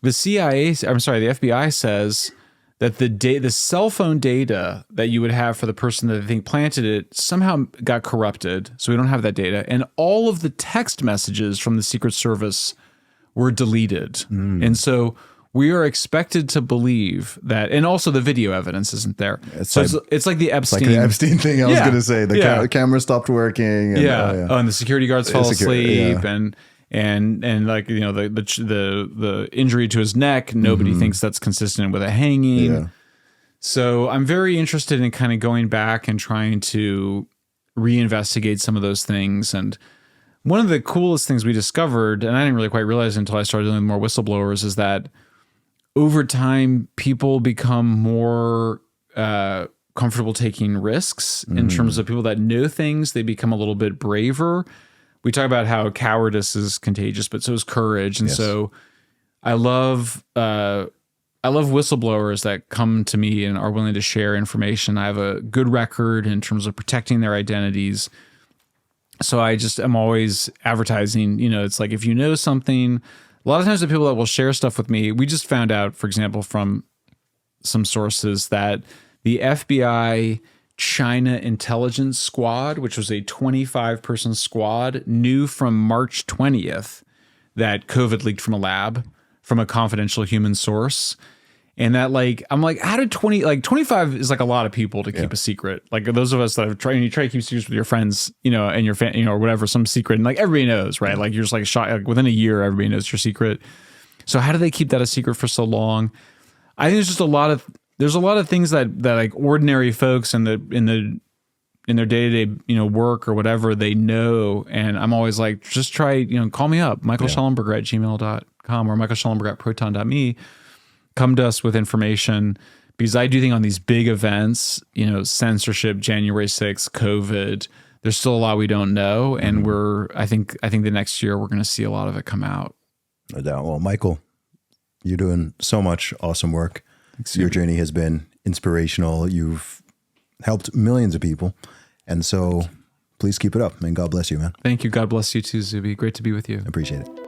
The FBI says that the cell phone data that you would have for the person that they think planted it somehow got corrupted. So we don't have that data. And all of the text messages from the Secret Service were deleted. And so we are expected to believe that, and also the video evidence isn't there. It's like the Epstein. Like the Epstein thing I was going to say. The camera stopped working. And, and the security guards fell asleep, and like, the injury to his neck, nobody thinks that's consistent with a hanging. Yeah. So I'm very interested in kind of going back and trying to reinvestigate some of those things. And one of the coolest things we discovered, and I didn't really quite realize until I started dealing with more whistleblowers, is that over time, people become more comfortable taking risks in terms of people that know things. They become a little bit braver. We talk about how cowardice is contagious, but so is courage. And so I love whistleblowers that come to me and are willing to share information. I have a good record in terms of protecting their identities. So I'm always advertising, it's like, if you know something, a lot of times the people that will share stuff with me, we just found out, for example, from some sources that the FBI China Intelligence Squad, which was a 25-person squad, knew from March 20th that COVID leaked from a lab from a confidential human source. And that, like, I'm like, how did 25 is like a lot of people to keep a secret. Like those of us that have tried, you try to keep secrets with your friends, and your fan, or whatever, some secret. And like everybody knows, right? Like you're just like shot, like within a year, everybody knows your secret. So how do they keep that a secret for so long? I think there's a lot of things that like ordinary folks in their day-to-day, work or whatever, they know. And I'm always like, just try, call me up, Shellenberger at gmail.com or Shellenberger@proton.me. Come to us with information, because I do think on these big events, censorship, January 6th, COVID, there's still a lot we don't know. And I think the next year we're going to see a lot of it come out. No doubt. Well, Michael, you're doing so much awesome work. Thanks, your journey has been inspirational. You've helped millions of people. And so please keep it up, and God bless you, man. Thank you. God bless you too, Zuby. Great to be with you. I appreciate it.